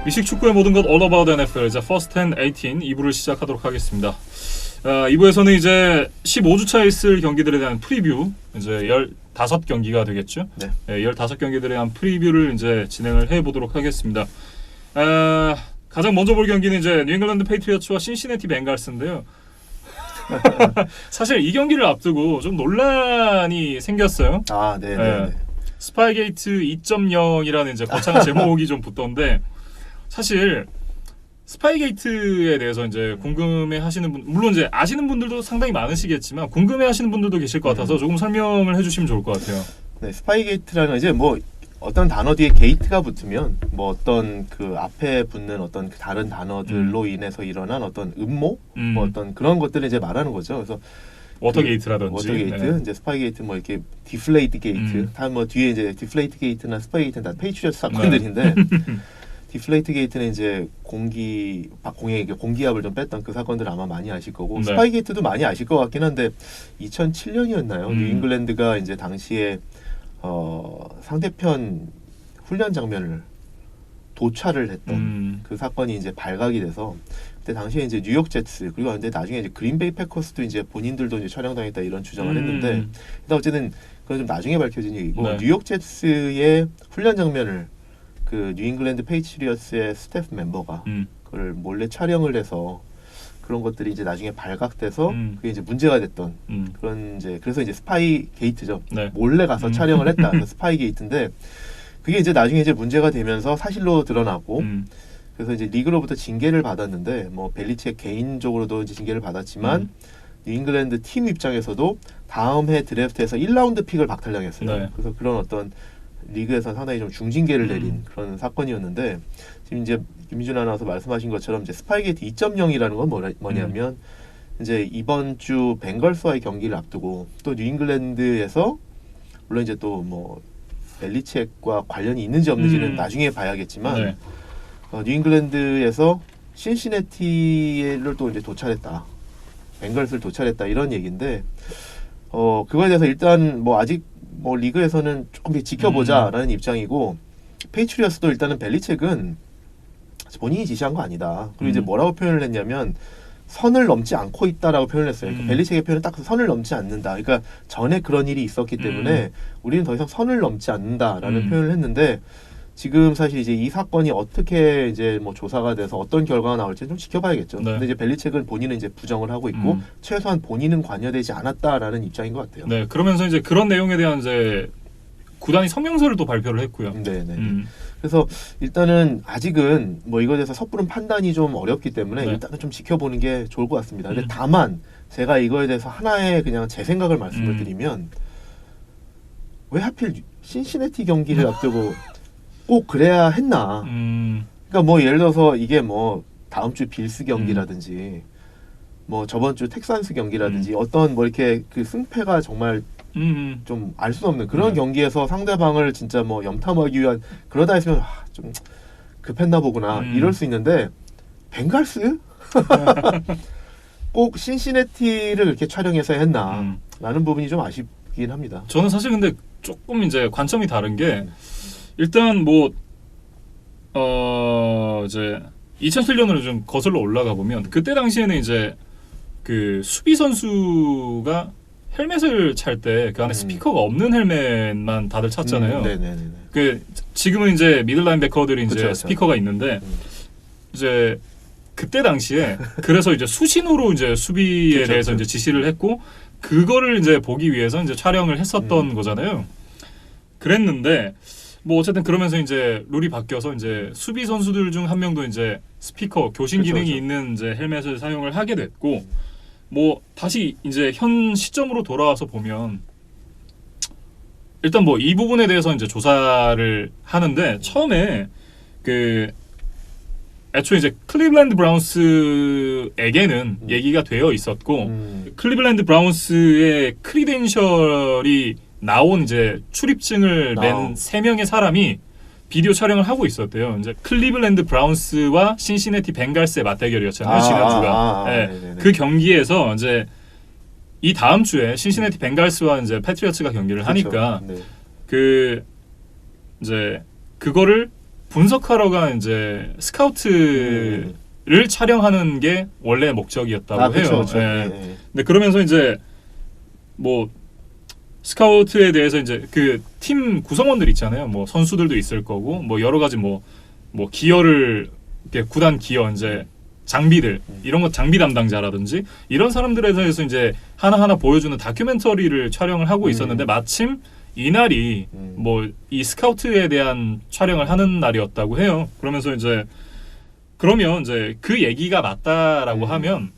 미식 축구의 모든 것 All About NFL 이제 First and 18 2부를 시작하도록 하겠습니다. 2부에서는 이제 15주차에 있을 경기들에 대한 프리뷰, 이제 15경기가 되겠죠. 네. 15경기들에 대한 프리뷰를 이제 진행을 해보도록 하겠습니다. 가장 먼저 볼 경기는 이제 뉴잉글랜드 페이트리어츠와 신시내티 벵갈스인데요. 사실 이 경기를 앞두고 좀 논란이 생겼어요. 아, 네. 스파이게이트 2.0이라는 이제 거창한 제목이 좀 붙던데, 사실 스파이게이트에 대해서 이제 궁금해하시는 분, 물론 이제 아시는 분들도 상당히 많으시겠지만 궁금해하시는 분들도 계실 것 같아서 조금 설명을 해주시면 좋을 것 같아요. 네, 스파이게이트라는 이제 뭐 어떤 단어 뒤에 게이트가 붙으면 뭐 어떤 그 앞에 붙는 어떤 다른 단어들로 인해서 일어난 어떤 음모, 뭐 어떤 그런 것들을 이제 말하는 거죠. 그래서 워터게이트라든지, 워터게이트, 네. 이제 스파이게이트, 뭐 이렇게 디플레이트 게이트, 다 뭐 뒤에 이제 디플레이트 게이트나 스파이게이트는 다 페이트리어트 사건들인데. 디플레이트 게이트는 이제 공기압을 좀 뺐던 그 사건들 아마 많이 아실 거고, 네. 스파이게이트도 많이 아실 것 같긴 한데 2007년이었나요? 뉴잉글랜드가 이제 당시에 상대편 훈련 장면을 도촬을 했던 그 사건이 이제 발각이 돼서, 그때 당시에 이제 뉴욕 제츠, 그리고 근데 나중에 이제 그린베이 패커스도 이제 본인들도 이제 촬영당했다 이런 주장을 했는데, 일단 어쨌든 그건 좀 나중에 밝혀진 얘기고, 네. 뉴욕 제츠의 훈련 장면을 그 뉴잉글랜드 페이트리어츠의 스태프 멤버가 그걸 몰래 촬영을 해서 그런 것들이 이제 나중에 발각돼서 그게 이제 문제가 됐던 그런, 이제 그래서 이제 스파이 게이트죠. 네. 몰래 가서 촬영을 했다. 그래서 스파이 게이트인데, 그게 이제 나중에 이제 문제가 되면서 사실로 드러나고, 그래서 이제 리그로부터 징계를 받았는데, 뭐 벨리치의 개인적으로도 이제 징계를 받았지만 뉴잉글랜드 팀 입장에서도 다음 해 드래프트에서 1라운드 픽을 박탈당했어요. 네. 그래서 그런 어떤 리그에서 상당히 좀 중징계를 내린 그런 사건이었는데, 지금 이제 김민준 아나운서 말씀하신 것처럼 이제 스파이게이트 2.0이라는 건 뭐냐면 이제 이번 주 벵걸스와의 경기를 앞두고, 또 뉴잉글랜드에서 물론 이제 또 뭐 벨리치액과 관련이 있는지 없는지는 나중에 봐야겠지만, 네. 뉴잉글랜드에서 신시내티를 또 이제 도찰했다, 벵걸스를 도찰했다, 이런 얘기인데, 그거에 대해서 일단 뭐 아직 뭐 리그에서는 조금 지켜보자라는 입장이고, 페이트리어스도 일단은 벨리책은 본인이 지시한 거 아니다. 그리고 이제 뭐라고 표현을 했냐면 선을 넘지 않고 있다라고 표현을 했어요. 그러니까 벨리책의 표현은 딱 선을 넘지 않는다. 그러니까 전에 그런 일이 있었기 때문에 우리는 더 이상 선을 넘지 않는다라는 표현을 했는데, 지금 사실 이제 이 사건이 어떻게 이제 뭐 조사가 돼서 어떤 결과가 나올지 좀 지켜봐야겠죠. 네. 근데 이제 벨리책은 본인은 이제 부정을 하고 있고, 최소한 본인은 관여되지 않았다라는 입장인 것 같아요. 네, 그러면서 이제 그런 내용에 대한 이제 구단이 성명서를 또 발표를 했고요. 네네. 그래서 일단은 아직은 뭐 이거에 대해서 섣부른 판단이 좀 어렵기 때문에 일단은 좀 지켜보는 게 좋을 것 같습니다. 근데 다만 제가 이거에 대해서 하나의 그냥 제 생각을 말씀을 드리면, 왜 하필 신시내티 경기를 앞두고 꼭 그래야 했나? 그러니까 뭐 예를 들어서 이게 뭐 다음 주 빌스 경기라든지 뭐 저번 주 텍산스 경기라든지 어떤 뭐 이렇게 그 승패가 정말 좀 알 수 없는 그런 경기에서 상대방을 진짜 뭐 염탐하기 위한, 그러다 했으면 좀 급했나 보구나 이럴 수 있는데, 벵갈스? 꼭 신시내티를 이렇게 촬영해서 했나 라는 부분이 좀 아쉽긴 합니다. 저는 사실 근데 조금 이제 관점이 다른 게, 일단 뭐 이제 2007년으로 좀 거슬러 올라가 보면, 그때 당시에는 이제 그 수비 선수가 헬멧을 찰 때 그 안에 스피커가 없는 헬멧만 다들 찼잖아요. 네네네. 그 지금은 이제 미들 라인베커들이 이제 그쵸. 스피커가 있는데, 이제 그때 당시에 그래서 이제 수신호로 이제 수비에 그쵸, 대해서 그쵸. 이제 지시를 했고, 그거를 이제 보기 위해서 이제 촬영을 했었던 거잖아요. 그랬는데 뭐 어쨌든 그러면서 이제 룰이 바뀌어서 이제 수비 선수들 중 한 명도 이제 스피커 교신 그쵸, 기능이 그쵸. 있는 이제 헬멧을 사용을 하게 됐고, 뭐 다시 이제 현 시점으로 돌아와서 보면 일단 뭐 이 부분에 대해서 이제 조사를 하는데, 처음에 그 애초에 이제 클리블랜드 브라운스에게는 얘기가 되어 있었고, 클리블랜드 브라운스의 크리덴셜이 나온 이제 출입증을 맨 3명의 사람이 비디오 촬영을 하고 있었대요. 이제 클리블랜드 브라운스와 신시내티 벵갈스의 맞대결이었잖아요, 지난주가. 네. 그 경기에서 이제 이 다음 주에 신시내티 벵갈스와 이제 패트리어츠가 경기를 하니까, 네. 그 이제 그거를 분석하러가 이제 스카우트를 촬영하는 게 원래 목적이었다고 해요. 그쵸. 예. 근데 그러면서 이제 뭐 스카우트에 대해서 이제 그 팀 구성원들 있잖아요. 뭐 선수들도 있을 거고 뭐 여러 가지 뭐 기어를 이렇게 구단 기어 이제 장비들 이런 거 장비 담당자라든지 이런 사람들에 대해서 이제 하나하나 보여주는 다큐멘터리를 촬영을 하고 있었는데 마침 이날이 뭐 이 스카우트에 대한 촬영을 하는 날이었다고 해요. 그러면서 이제 그러면 이제 그 얘기가 맞다라고 하면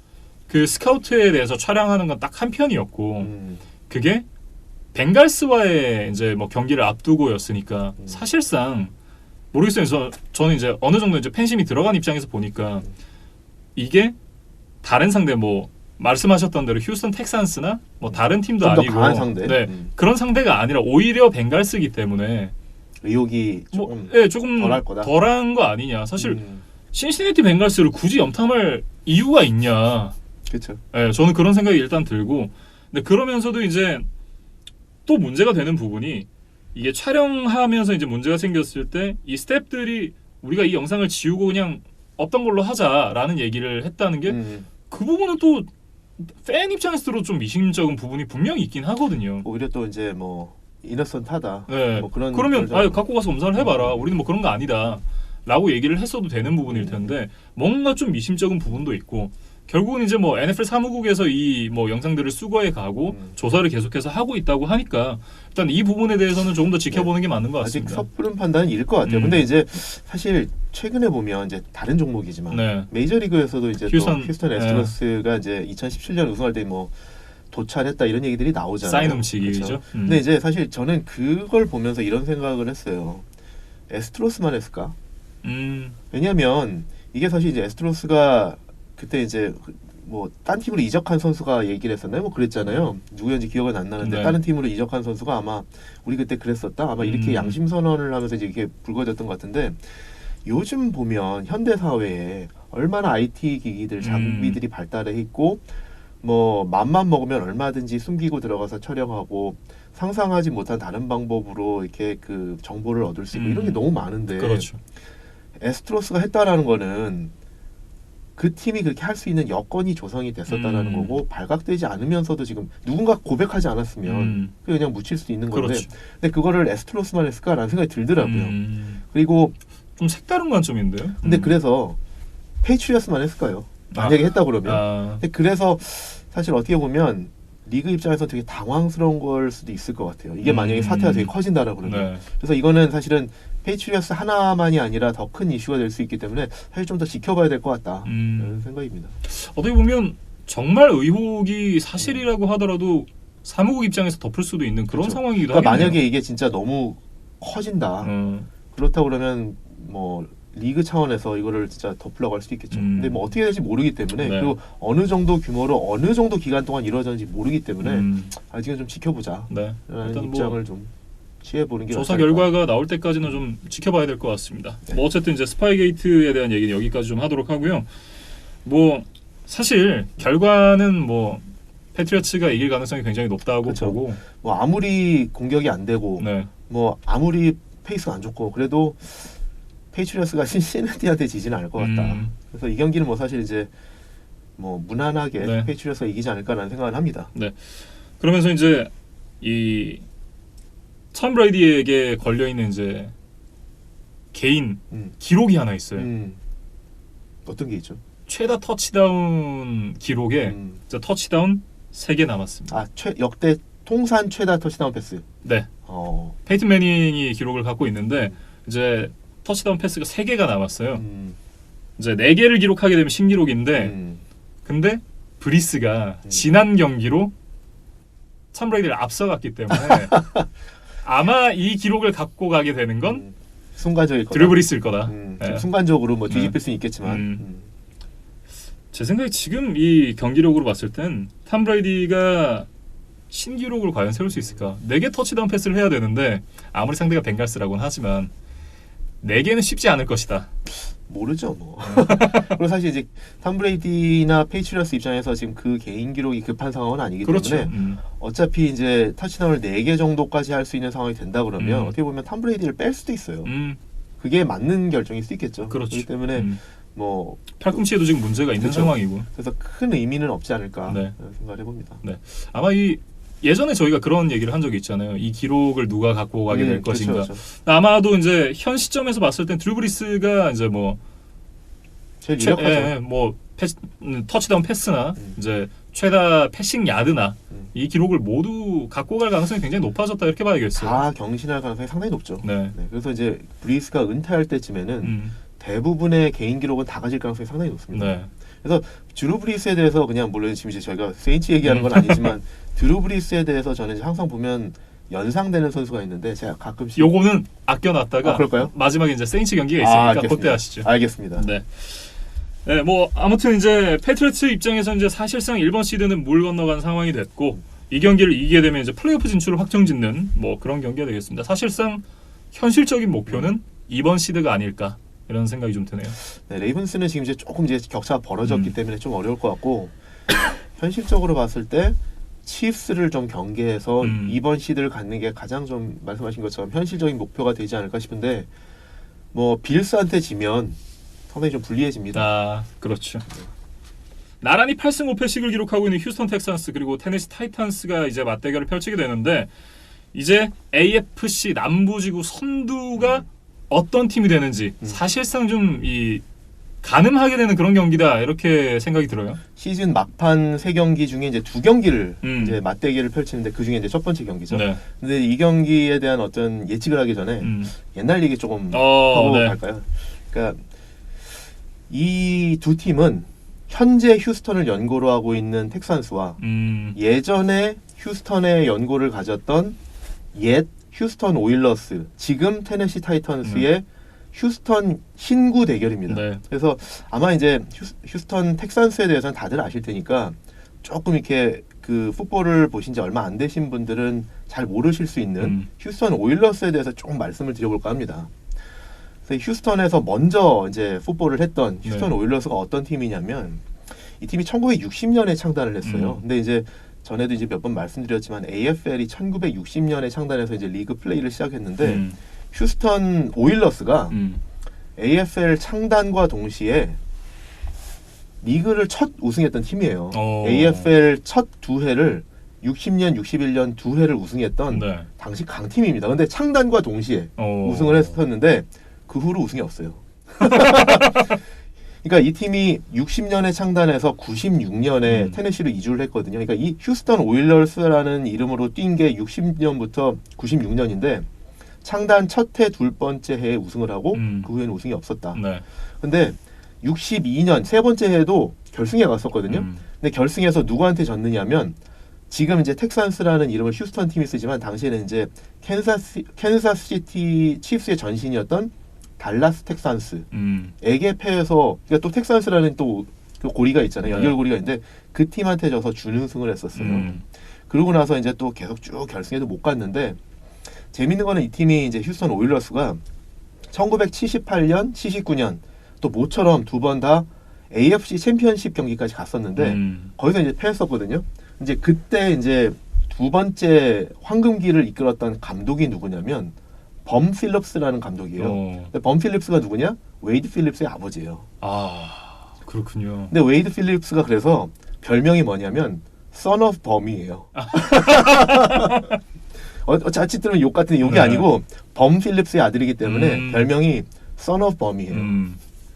그 스카우트에 대해서 촬영하는 건 딱 한 편이었고 그게 벵갈스와의 이제 뭐 경기를 앞두고였으니까 사실상 모르겠어요. 저는 이제 어느 정도 이제 팬심이 들어간 입장에서 보니까 이게 다른 상대 뭐 말씀하셨던 대로 휴스턴 텍산스나 뭐 다른 팀도 좀 더 아니고 강한 상대. 네, 그런 상대가 아니라 오히려 벵갈스기 때문에 의욕이 뭐, 조금 조금 덜할 거다. 덜한 거 아니냐. 사실 신시내티 벵갈스를 굳이 염탐할 이유가 있냐. 그렇죠. 네, 저는 그런 생각이 일단 들고 근데 그러면서도 이제 또 문제가 되는 부분이 이게 촬영하면서 이제 문제가 생겼을 때 이 스태프들이 우리가 이 영상을 지우고 그냥 없던 걸로 하자라는 얘기를 했다는 게 그 부분은 또 팬 입장에서 들어도 좀 미심쩍은 부분이 분명히 있긴 하거든요. 오히려 또 이제 뭐 이너선트하다. 네. 뭐 그런 그러면 갖고 가서 검사를 해봐라. 우리는 뭐 그런 거 아니다. 라고 얘기를 했어도 되는 부분일 텐데 뭔가 좀 미심쩍은 부분도 있고 결국은 이제 뭐 NFL 사무국에서 이 뭐 영상들을 수거해 가고 조사를 계속해서 하고 있다고 하니까 일단 이 부분에 대해서는 조금 더 지켜보는 게 맞는 것 아직 같습니다. 섣부른 판단은 일 것 같아요. 근데 이제 사실 최근에 보면 이제 다른 종목이지만 네. 메이저리그에서도 이제 휴스턴, 또 휴스턴 에스트로스가 이제 2017년 우승할 때 뭐 도찰했다 이런 얘기들이 나오잖아요. 사인 훔치기죠. 그렇죠? 근데 이제 사실 저는 그걸 보면서 이런 생각을 했어요. 에스트로스만 했을까? 왜냐하면 이게 사실 이제 에스트로스가 그때 이제 뭐 딴 팀으로 이적한 선수가 얘기를 했었나요? 뭐 그랬잖아요. 누구였는지 기억은 안 나는데 네. 다른 팀으로 이적한 선수가 아마 우리 그때 그랬었다. 아마 이렇게 양심 선언을 하면서 이제 이렇게 불거졌던 것 같은데 요즘 보면 현대 사회에 얼마나 IT 기기들 장비들이 발달해 있고 뭐 맘만 먹으면 얼마든지 숨기고 들어가서 촬영하고 상상하지 못한 다른 방법으로 이렇게 그 정보를 얻을 수 있고 이런 게 너무 많은데 그렇죠. 에스트로스가 했다라는 거는 그 팀이 그렇게 할 수 있는 여건이 조성이 됐었다라는 거고 발각되지 않으면서도 지금 누군가 고백하지 않았으면 그냥 묻힐 수도 있는 건데 그렇죠. 근데 그거를 에스트로스만 했을까라는 생각이 들더라고요. 그리고 좀 색다른 관점인데요. 근데 그래서 페이트리어스만 했을까요? 만약에 했다 그러면. 근데 그래서 사실 어떻게 보면 리그 입장에서 되게 당황스러운 걸 수도 있을 것 같아요. 이게 만약에 사태가 되게 커진다라 그러면. 네. 그래서 이거는 사실은 페이트리어스 하나만이 아니라 더 큰 이슈가 될 수 있기 때문에 사실 좀 더 지켜봐야 될 것 같다. 이런 생각입니다. 어떻게 보면 정말 의혹이 사실이라고 하더라도 사무국 입장에서 덮을 수도 있는 그런 그렇죠. 상황이기도 그러니까 하겠네요. 만약에 이게 진짜 너무 커진다. 그렇다고 그러면 뭐 리그 차원에서 이거를 진짜 덮으려고 할 수도 있겠죠. 근데 뭐 어떻게 될지 모르기 때문에 네. 그리고 어느 정도 규모로 어느 정도 기간 동안 이루어졌는지 모르기 때문에 아직은 좀 지켜보자. 네. 라는 일단 입장을 좀 취해보는 게 조사 낫지 않을까. 결과가 나올 때까지는 좀 지켜봐야 될 것 같습니다. 뭐 어쨌든 이제 스파이게이트에 대한 얘기는 여기까지 좀 하도록 하고요. 뭐 사실 결과는 뭐 패트리어츠가 이길 가능성이 굉장히 높다고 그렇죠. 보고 뭐 아무리 공격이 안 되고 네. 뭐 아무리 페이스가 안 좋고 그래도 페이트리어스가 신시내티한테 지지는 않을 것 같다. 그래서 이 경기는 뭐 사실 이제 뭐 무난하게 네. 페이트리어스가 이기지 않을까라는 생각을 합니다. 네. 그러면서 이제 이 톰 브레이디에게 걸려 있는 이제 개인 기록이 하나 있어요. 어떤 게 있죠? 최다 터치다운 기록에 이제 터치다운 3개 남았습니다. 아, 역대 통산 최다 터치다운 패스. 네. 페이튼 매닝이 기록을 갖고 있는데 이제 터치다운 패스가 3개가 남았어요. 이제 4개를 기록하게 되면 신기록인데 근데 브리스가 지난 경기로 톰 브레이디를 앞서갔기 때문에 아마 이 기록을 갖고 가게 되는 건 순간적일 거다. 드루 브리스일 거다. 네. 순간적으로 뭐 뒤집힐 수는 있겠지만 제 생각에 지금 이 경기력으로 봤을 땐 톰 브레이디가 신기록을 과연 세울 수 있을까? 4개 터치다운 패스를 해야 되는데 아무리 상대가 벵갈스라고는 하지만 4개는 쉽지 않을 것이다. 모르죠 뭐. 그리고 사실 이제 톰 브레이디나 페이트리어스 입장에서 지금 그 개인 기록이 급한 상황은 아니기 그렇죠. 때문에 어차피 이제 터치다운을 4개 정도까지 할 수 있는 상황이 된다 그러면 어떻게 보면 톰 브레이디를 뺄 수도 있어요. 그게 맞는 결정일 수 있겠죠. 그렇죠. 그렇기 때문에 뭐 팔꿈치에도 지금 문제가 있는 그렇죠. 상황이고. 그래서 큰 의미는 없지 않을까 네. 생각을 해봅니다. 네. 아마 이 예전에 저희가 그런 얘기를 한 적이 있잖아요. 이 기록을 누가 갖고 가게 될 것인가. 그렇죠. 아마도 이제 현 시점에서 봤을 땐 드루 브리스가 이제 뭐 제일 유력하죠. 뭐 터치다운 패스나 이제 최다 패싱 야드나 이 기록을 모두 갖고 갈 가능성이 굉장히 높아졌다 이렇게 봐야겠어요. 다 경신할 가능성이 상당히 높죠. 네. 네, 그래서 이제 브리스가 은퇴할 때쯤에는 대부분의 개인 기록은 다 가질 가능성이 상당히 높습니다. 네. 그래서 드루 브리스에 대해서 그냥 물론 지금 이제 저희가 세인츠 얘기하는 건 아니지만 드루 브리스에 대해서 저는 이제 항상 보면 연상되는 선수가 있는데 제가 가끔씩 요거는 아껴놨다가 그럴까요? 마지막에 이제 세인츠 경기가 있으니까 알겠습니다. 그때 하시죠. 알겠습니다. 네. 네, 뭐 아무튼 이제 패트리어트 입장에서 이제 사실상 1번 시드는 물 건너간 상황이 됐고 이 경기를 이기게 되면 이제 플레이오프 진출을 확정짓는 뭐 그런 경기가 되겠습니다. 사실상 현실적인 목표는 2번 시드가 아닐까 이런 생각이 좀 드네요. 네, 레이븐스는 지금 이제 조금 이제 격차가 벌어졌기 때문에 좀 어려울 것 같고 현실적으로 봤을 때 치프스를 좀 경계해서 2번 시드를 갖는 게 가장 좀 말씀하신 것처럼 현실적인 목표가 되지 않을까 싶은데 뭐 빌스한테 지면 상당히 좀 불리해집니다. 아, 그렇죠. 나란히 8승 5패씩을 기록하고 있는 휴스턴 텍산스 그리고 테네시 타이탄스가 이제 맞대결을 펼치게 되는데 이제 AFC 남부지구 선두가 어떤 팀이 되는지 사실상 좀 이 가늠하게 되는 그런 경기다 이렇게 생각이 들어요. 시즌 막판 3경기 중에 이제 2경기를 이제 맞대결을 펼치는데 그 중에 이제 첫 번째 경기죠. 네. 근데 이 경기에 대한 어떤 예측을 하기 전에 옛날 얘기 조금 하고 네. 갈까요? 그러니까 이 두 팀은 현재 휴스턴을 연고로 하고 있는 텍산스와 예전에 휴스턴에 연고를 가졌던 옛 휴스턴 오일러스, 지금 테네시 타이탄스의 휴스턴 신구 대결입니다. 네. 그래서 아마 이제 휴스턴 텍산스에 대해서는 다들 아실 테니까 조금 이렇게 그 풋볼을 보신 지 얼마 안 되신 분들은 잘 모르실 수 있는 휴스턴 오일러스에 대해서 조금 말씀을 드려볼까 합니다. 그래서 휴스턴에서 먼저 이제 풋볼을 했던 휴스턴 오일러스가 어떤 팀이냐면 이 팀이 1960년에 창단을 했어요. 근데 이제 전에도 이제 몇 번 말씀드렸지만 AFL이 1960년에 창단해서 이제 리그 플레이를 시작했는데 휴스턴 오일러스가 AFL 창단과 동시에 리그를 첫 우승했던 팀이에요. AFL 첫 2회를 60년, 61년 2회를 우승했던 당시 강팀입니다. 근데 창단과 동시에 우승을 했었는데 그 후로 우승이 없어요. 그러니까 이 팀이 60년에 창단해서 96년에 테네시로 이주를 했거든요. 그러니까 이 휴스턴 오일러스라는 이름으로 뛴 게 60년부터 96년인데 창단 첫 해, 둘 번째 해에 우승을 하고 그 후에는 우승이 없었다. 근데 62년 세 번째 해에도 결승에 갔었거든요. 근데 결승에서 누구한테 졌느냐면 지금 이제 텍산스라는 이름을 휴스턴 팀이 쓰지만 당시에는 이제 캔사스시티 칩스의 전신이었던 달라스 텍산스에게 패해서 그러니까 또 텍산스라는 또 그 고리가 있잖아요. 연결고리가 있는데 그 팀한테 져서 준우승을 했었어요. 그러고 나서 이제 또 계속 쭉 결승에도 못 갔는데 재밌는 거는 이 팀이 이제 휴스턴 오일러스가 1978년, 79년 또 모처럼 두 번 다 AFC 챔피언십 경기까지 갔었는데 거기서 이제 패했었거든요. 이제 그때 이제 두 번째 황금기를 이끌었던 감독이 누구냐면 범 필립스라는 감독이에요. 근데 범 필립스가 누구냐? 웨이드 필립스의 아버지예요. 아, 그렇군요. 근데 웨이드 필립스가 그래서 별명이 뭐냐면 Son of Bom이에요. 자칫 들으면 욕 같은 욕이 아니고 범 필립스의 아들이기 때문에 별명이 Son of Bom이에요.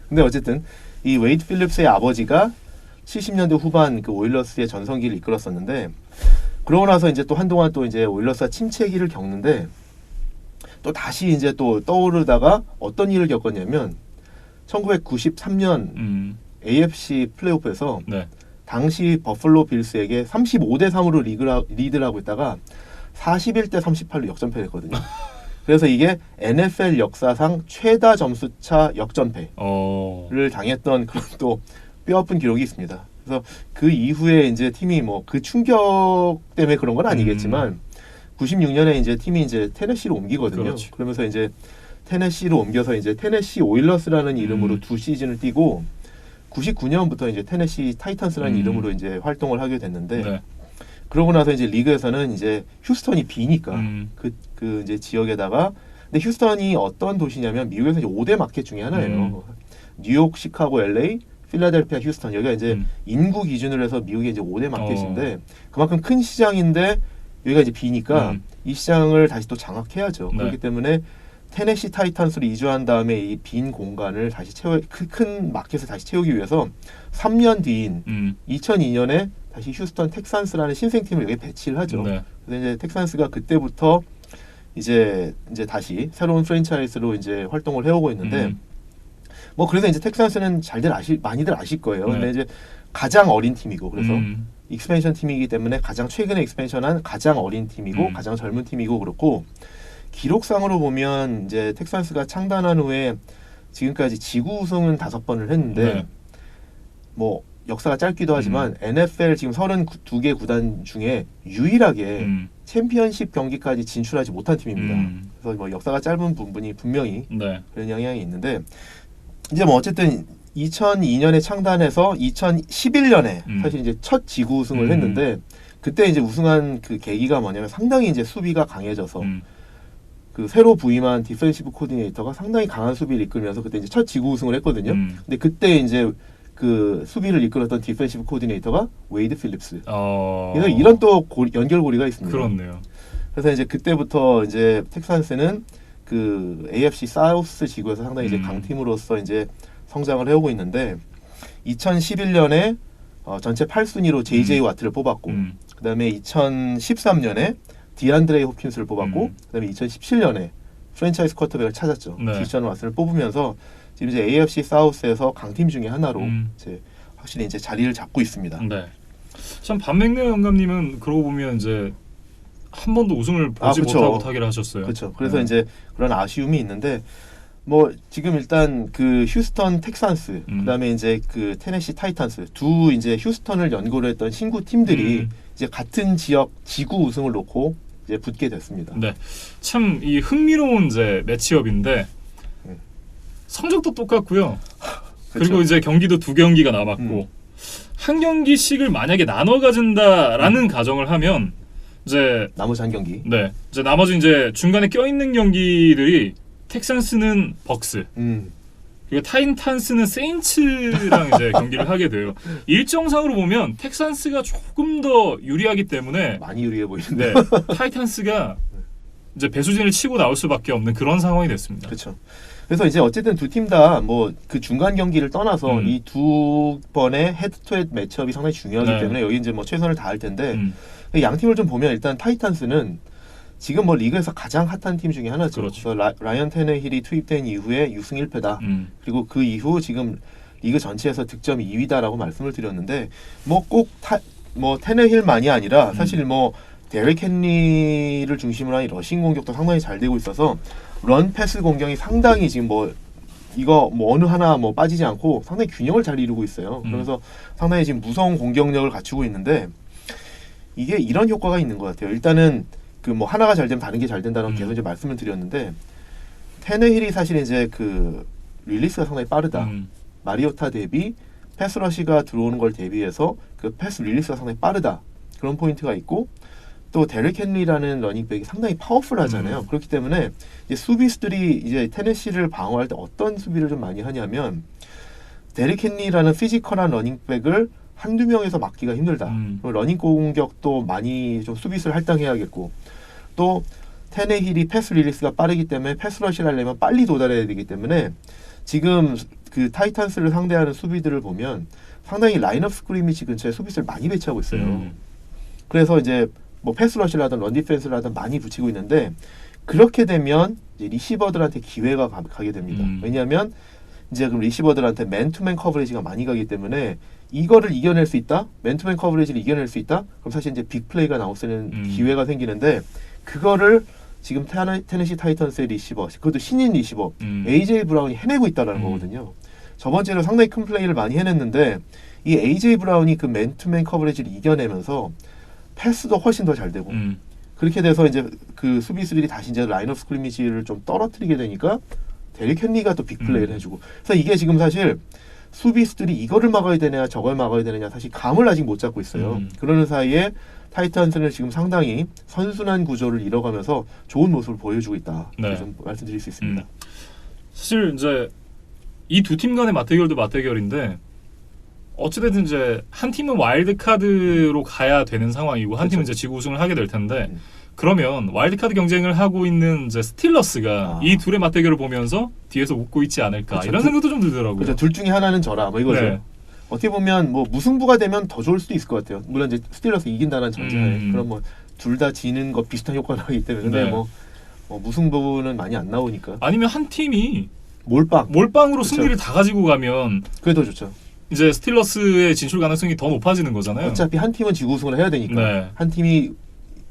근데 어쨌든 이 웨이드 필립스의 아버지가 70년대 후반 그 오일러스의 전성기를 이끌었었는데 그러고 나서 이제 또 한동안 또 이제 오일러스가 침체기를 겪는데 또 다시 이제 또 떠오르다가 어떤 일을 겪었냐면 1993년 AFC 플레이오프에서 당시 버플로 빌스에게 35대 3으로 리드를 하고 있다가 41대 38로 역전패를 했거든요. 그래서 이게 NFL 역사상 최다 점수차 역전패를 당했던 그런 또 뼈아픈 기록이 있습니다. 그래서 그 이후에 이제 팀이 뭐 그 충격 때문에 그런 건 아니겠지만 96년에 이제 팀이 이제 테네시로 옮기거든요. 그렇지. 그러면서 이제 테네시로 옮겨서 이제 테네시 오일러스라는 이름으로 두 시즌을 뛰고 99년부터 이제 테네시 타이탄스라는 이름으로 이제 활동을 하게 됐는데 그러고 나서 이제 리그에서는 이제 휴스턴이 비니까 그 이제 지역에다가 근데 휴스턴이 어떤 도시냐면 미국에서 이제 5대 마켓 중에 하나예요. 뉴욕, 시카고, LA, 필라델피아, 휴스턴. 여기가 이제 인구 기준으로 해서 미국의 이제 5대 마켓인데 그만큼 큰 시장인데 여기가 이제 비니까 이 시장을 다시 또 장악해야죠. 네. 그렇기 때문에 테네시 타이탄스로 이주한 다음에 이 빈 공간을 다시 큰 마켓을 다시 채우기 위해서 3년 뒤인 2002년에 다시 휴스턴 텍산스라는 신생팀을 여기에 배치를 하죠. 네. 그래서 이제 텍산스가 그때부터 이제 다시 새로운 프랜차이즈로 이제 활동을 해오고 있는데 뭐 그래서 이제 텍산스는 많이들 아실 거예요. 네. 근데 이제 가장 어린 팀이고 그래서 익스펜션 팀이기 때문에 가장 최근에 익스펜션한 가장 어린 팀이고 가장 젊은 팀이고 그렇고 기록상으로 보면 이제 텍산스가 창단한 후에 지금까지 지구 우승은 5번을 했는데 네. 뭐 역사가 짧기도 하지만 NFL 지금 32개 구단 중에 유일하게 챔피언십 경기까지 진출하지 못한 팀입니다. 그래서 뭐 역사가 짧은 부분이 분명히 네. 그런 영향이 있는데 이제 뭐 어쨌든 2002년에 창단해서 2011년에 사실 이제 첫 지구 우승을 했는데 그때 이제 우승한 그 계기가 뭐냐면 상당히 이제 수비가 강해져서 그 새로 부임한 디펜시브 코디네이터가 상당히 강한 수비를 이끌면서 그때 이제 첫 지구 우승을 했거든요. 근데 그때 이제 그 수비를 이끌었던 디펜시브 코디네이터가 웨이드 필립스. 그래서 이런 또 연결고리가 있습니다. 그렇네요. 그래서 이제 그때부터 이제 텍산스는 그 AFC 사우스 지구에서 상당히 이제 강팀으로서 이제 성장을 해오고 있는데 2011년에 전체 8순위로 JJ 와트를 뽑았고 그다음에 2013년에 디안드레이 홉킨스를 뽑았고 그다음에 2017년에 프랜차이즈 쿼터백을 찾았죠. 네. 디션 왓슨을 뽑으면서 지금 이제 AFC 사우스에서 강팀 중에 하나로 이제 확실히 이제 자리를 잡고 있습니다. 네. 참 반맥내 영감님은 그러고 보면 이제 한 번도 우승을 보지 못하고 타기를 하셨어요. 그렇죠. 그래서 이제 그런 아쉬움이 있는데 뭐 지금 일단 그 휴스턴 텍산스 그다음에 이제 그 테네시 타이탄스 두 이제 휴스턴을 연고로 했던 신구 팀들이 이제 같은 지역 지구 우승을 놓고 이제 붙게 됐습니다. 네. 참 이 흥미로운 이제 매치업인데 성적도 똑같고요. 그리고 그쵸. 이제 경기도 2경기가 남았고 한 경기씩을 만약에 나눠 가진다라는 가정을 하면 이제 나머지 한 경기. 네. 이제 나머지 이제 중간에 껴 있는 경기들이 텍산스는 벅스, 그리고 타이탄스는 세인츠랑 이제 경기를 하게 돼요. 일정상으로 보면 텍산스가 조금 더 유리하기 때문에 많이 유리해 보이는데. 네, 타이탄스가 이제 배수진을 치고 나올 수밖에 없는 그런 상황이 됐습니다. 그렇죠. 그래서 이제 어쨌든 두 팀 다 뭐 그 중간 경기를 떠나서 이 두 번의 헤드투헤드 매치업이 상당히 중요하기 네. 때문에 여기 이제 뭐 최선을 다할 텐데 양 팀을 좀 보면 일단 타이탄스는 지금 뭐 리그에서 가장 핫한 팀 중에 하나죠. 그렇죠. 그래서 라이언 테네힐이 투입된 이후에 6승 1패다. 그리고 그 이후 지금 리그 전체에서 득점 2위다라고 말씀을 드렸는데 뭐 꼭 뭐 테네힐만이 아니라 사실 뭐 데릭 헨리를 중심으로 한 러싱 공격도 상당히 잘 되고 있어서 런 패스 공격이 상당히 지금 뭐 이거 뭐 어느 하나 뭐 빠지지 않고 상당히 균형을 잘 이루고 있어요. 그러면서 상당히 지금 무서운 공격력을 갖추고 있는데 이게 이런 효과가 있는 것 같아요. 일단은 그 뭐 하나가 잘 되면 다른 게 잘 된다는 계속 이제 말씀을 드렸는데 테네힐이 사실 이제 그 릴리스가 상당히 빠르다. 마리오타 대비 패스러시가 들어오는 걸 대비해서 그 패스 릴리스가 상당히 빠르다. 그런 포인트가 있고 또 데릭 헨리라는 러닝백이 상당히 파워풀하잖아요. 그렇기 때문에 이제 수비수들이 이제 테네시를 방어할 때 어떤 수비를 좀 많이 하냐면 데릭 헨리라는 피지컬한 러닝백을 한두 명에서 막기가 힘들다. 러닝 공격도 많이 좀 수비수를 할당해야겠고 또 테네힐이 패스 릴리스가 빠르기 때문에 패스 러시를 하려면 빨리 도달해야 되기 때문에 지금 그 타이탄스를 상대하는 수비들을 보면 상당히 라인업 스크리미지 근처에 수비수를 많이 배치하고 있어요. 그래서 이제 뭐 패스 러시를 하든 런 디펜스를 하든 많이 붙이고 있는데 그렇게 되면 이제 리시버들한테 기회가 가게 됩니다. 왜냐하면 이제 그럼 리시버들한테 맨투맨 커버리지가 많이 가기 때문에 이거를 이겨낼 수 있다? 맨투맨 커버리지를 이겨낼 수 있다? 그럼 사실 이제 빅플레이가 나올 수 있는 기회가 생기는데 그거를 지금 테네시 타이탄스의 리시버, 그것도 신인 리시버 AJ 브라운이 해내고 있다는 거거든요. 저번 주에는 상당히 큰 플레이를 많이 해냈는데 이 AJ 브라운이 그 맨투맨 커버리지를 이겨내면서 패스도 훨씬 더 잘 되고 그렇게 돼서 이제 그 수비수들이 다시 이제 라인업 스크리미지를 좀 떨어뜨리게 되니까 데릭 헨리가 또 빅플레이를 해주고 그래서 이게 지금 사실 수비수들이 이거를 막아야 되냐 저걸 막아야 되느냐 사실 감을 아직 못 잡고 있어요. 그러는 사이에 타이탄스는 지금 상당히 선순환 구조를 이뤄가면서 좋은 모습을 보여주고 있다. 네. 좀 말씀드릴 수 있습니다. 사실 이제 이 두 팀 간의 맞대결도 맞대결인데 어찌됐든 이제 한 팀은 와일드 카드로 가야 되는 상황이고 한 팀은 이제 지구 우승을 하게 될 텐데 그러면 와일드 카드 경쟁을 하고 있는 이제 스틸러스가 이 둘의 맞대결을 보면서 뒤에서 웃고 있지 않을까 그쵸. 이런 생각도 좀 들더라고요. 그렇죠. 둘 중에 하나는 져라. 뭐 이거죠. 네. 어떻게 보면 뭐 무승부가 되면 더 좋을 수도 있을 것 같아요. 물론 이제 스틸러스 이긴다는 전제하에 그럼 뭐 둘 다 지는 거 비슷한 효과가 나기 때문에 근데 네. 뭐 무승부는 많이 안 나오니까 아니면 한 팀이 그쵸. 몰빵으로 승리를 다 가지고 가면 그게 더 좋죠. 이제 스틸러스의 진출 가능성이 더 높아지는 거잖아요. 어차피 한 팀은 지구 우승을 해야 되니까 네. 한 팀이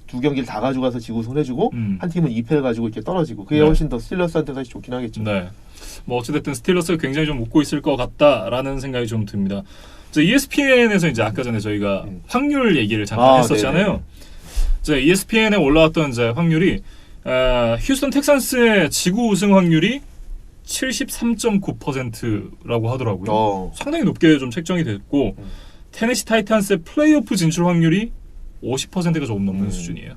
두 경기를 다 가져가서 지구 우승을 해주고 한 팀은 2패를 가지고 이렇게 떨어지고 그게 네. 훨씬 더 스틸러스한테 사실 좋긴 하겠죠. 네. 뭐 어찌됐든 스틸러스가 굉장히 좀 웃고 있을 것 같다라는 생각이 좀 듭니다. 이제 ESPN에서 이제 아까 전에 저희가 확률 얘기를 잠깐 했었잖아요. 이제 ESPN에 올라왔던 이제 확률이 휴스턴 텍산스의 지구 우승 확률이 73.9%라고 하더라고요. 상당히 높게 좀 책정이 됐고 테네시 타이탄스의 플레이오프 진출 확률이 50%가 조금 넘는 수준이에요.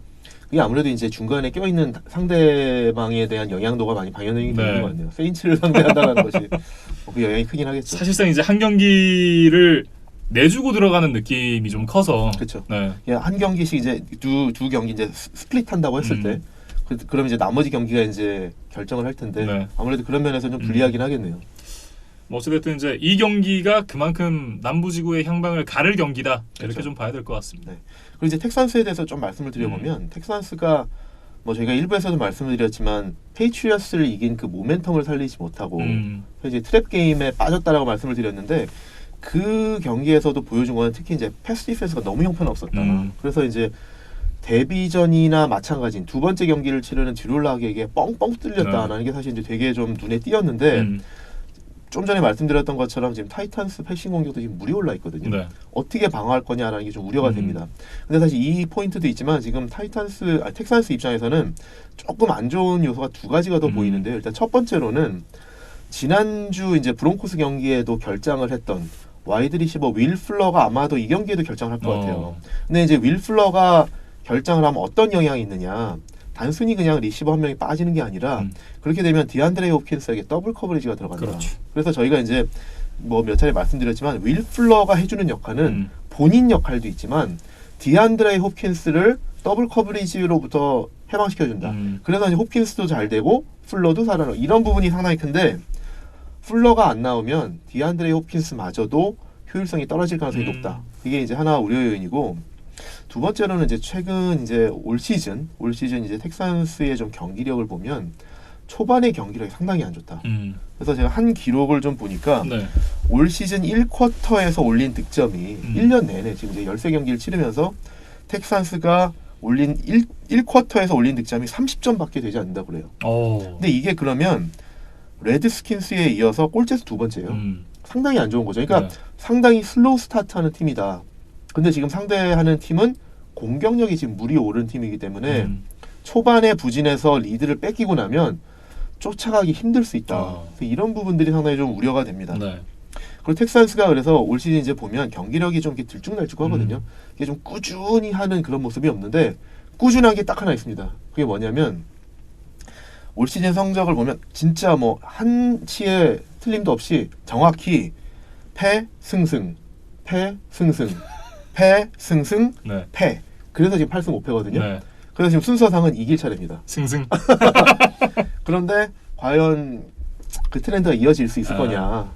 이게 아무래도 이제 중간에 껴있는 상대방에 대한 영향도가 많이 반영되는 것 같네요. 세인츠를 상대한다는 것이 그 영향이 크긴 하겠죠. 사실상 이제 한 경기를 내주고 들어가는 느낌이 좀 커서 그렇죠. 네. 한 경기씩 이제 두 경기 이제 스플릿 한다고 했을 때 그럼 이제 나머지 경기가 이제 결정을 할 텐데 네. 아무래도 그런 면에서 좀 불리하긴 하겠네요. 뭐 어쨌든 이제 이 경기가 그만큼 남부지구의 향방을 가를 경기다 이렇게 그렇죠. 좀 봐야 될 것 같습니다. 네. 그리고 이제 텍산스에 대해서 좀 말씀을 드려보면 텍산스가 뭐 저희가 일부에서도 말씀을 드렸지만 페이트리어스를 이긴 그 모멘텀을 살리지 못하고 이제 트랩 게임에 빠졌다라고 말씀을 드렸는데 그 경기에서도 보여준 거는 특히 이제 패스 디펜스가 너무 형편없었다. 그래서 이제 데뷔전이나 마찬가지인 두 번째 경기를 치르는 듀롤락에게 뻥뻥 뚫렸다라는 게 사실 이제 되게 좀 눈에 띄었는데 좀 전에 말씀드렸던 것처럼 지금 타이탄스 패싱 공격도 지금 물이 올라 있거든요. 네. 어떻게 방어할 거냐라는 게 좀 우려가 됩니다. 근데 사실 이 포인트도 있지만 지금 텍산스 입장에서는 조금 안 좋은 요소가 두 가지가 더 보이는데요. 일단 첫 번째로는 지난주 이제 브론코스 경기에도 결장을 했던 와이드 리시버 윌 플러가 아마도 이 경기에도 결장을 할 것 같아요. 근데 이제 윌 플러가 결장을 하면 어떤 영향이 있느냐? 단순히 그냥 리시버 한 명이 빠지는 게 아니라 그렇게 되면 디안드레 홉킨스에게 더블 커버리지가 들어간다. 그렇죠. 그래서 저희가 이제 뭐 몇 차례 말씀드렸지만 윌 플러가 해주는 역할은 본인 역할도 있지만 디안드레 홉킨스를 더블 커버리지로부터 해방시켜준다. 그래서 이제 홉킨스도 잘 되고 플러도 살아나고 이런 부분이 상당히 큰데 플러가 안 나오면 디안드레 홉킨스마저도 효율성이 떨어질 가능성이 높다. 이게 이제 하나 우려 요인이고 두 번째로는 이제 최근 이제 올 시즌 이제 텍산스의 좀 경기력을 보면 초반의 경기력이 상당히 안 좋다. 그래서 제가 한 기록을 좀 보니까 올 시즌 1쿼터에서 올린 득점이 1년 내내 지금 이제 13경기를 치르면서 텍산스가 올린 1쿼터에서 올린 득점이 30점밖에 되지 않는다고 그래요. 근데 이게 그러면 레드스킨스에 이어서 꼴찌에서 두 번째예요. 상당히 안 좋은 거죠. 그러니까 상당히 슬로우 스타트하는 팀이다. 근데 지금 상대하는 팀은 공격력이 지금 물이 오른 팀이기 때문에 초반에 부진해서 리드를 뺏기고 나면 쫓아가기 힘들 수 있다. 이런 부분들이 상당히 좀 우려가 됩니다. 그리고 텍산스가 그래서 올 시즌 이제 보면 경기력이 좀 이렇게 들쭉날쭉하거든요. 이게 좀 꾸준히 하는 그런 모습이 없는데 꾸준한 게 딱 하나 있습니다. 그게 뭐냐면 올 시즌 성적을 보면 진짜 뭐 한치의 틀림도 없이 정확히 패, 승승, 패, 승승, 패, 승승, 패. 그래서 지금 8승 5패거든요. 그래서 지금 순서상은 이길 차례입니다. 승승. 그런데 과연 그 트렌드가 이어질 수 있을 거냐.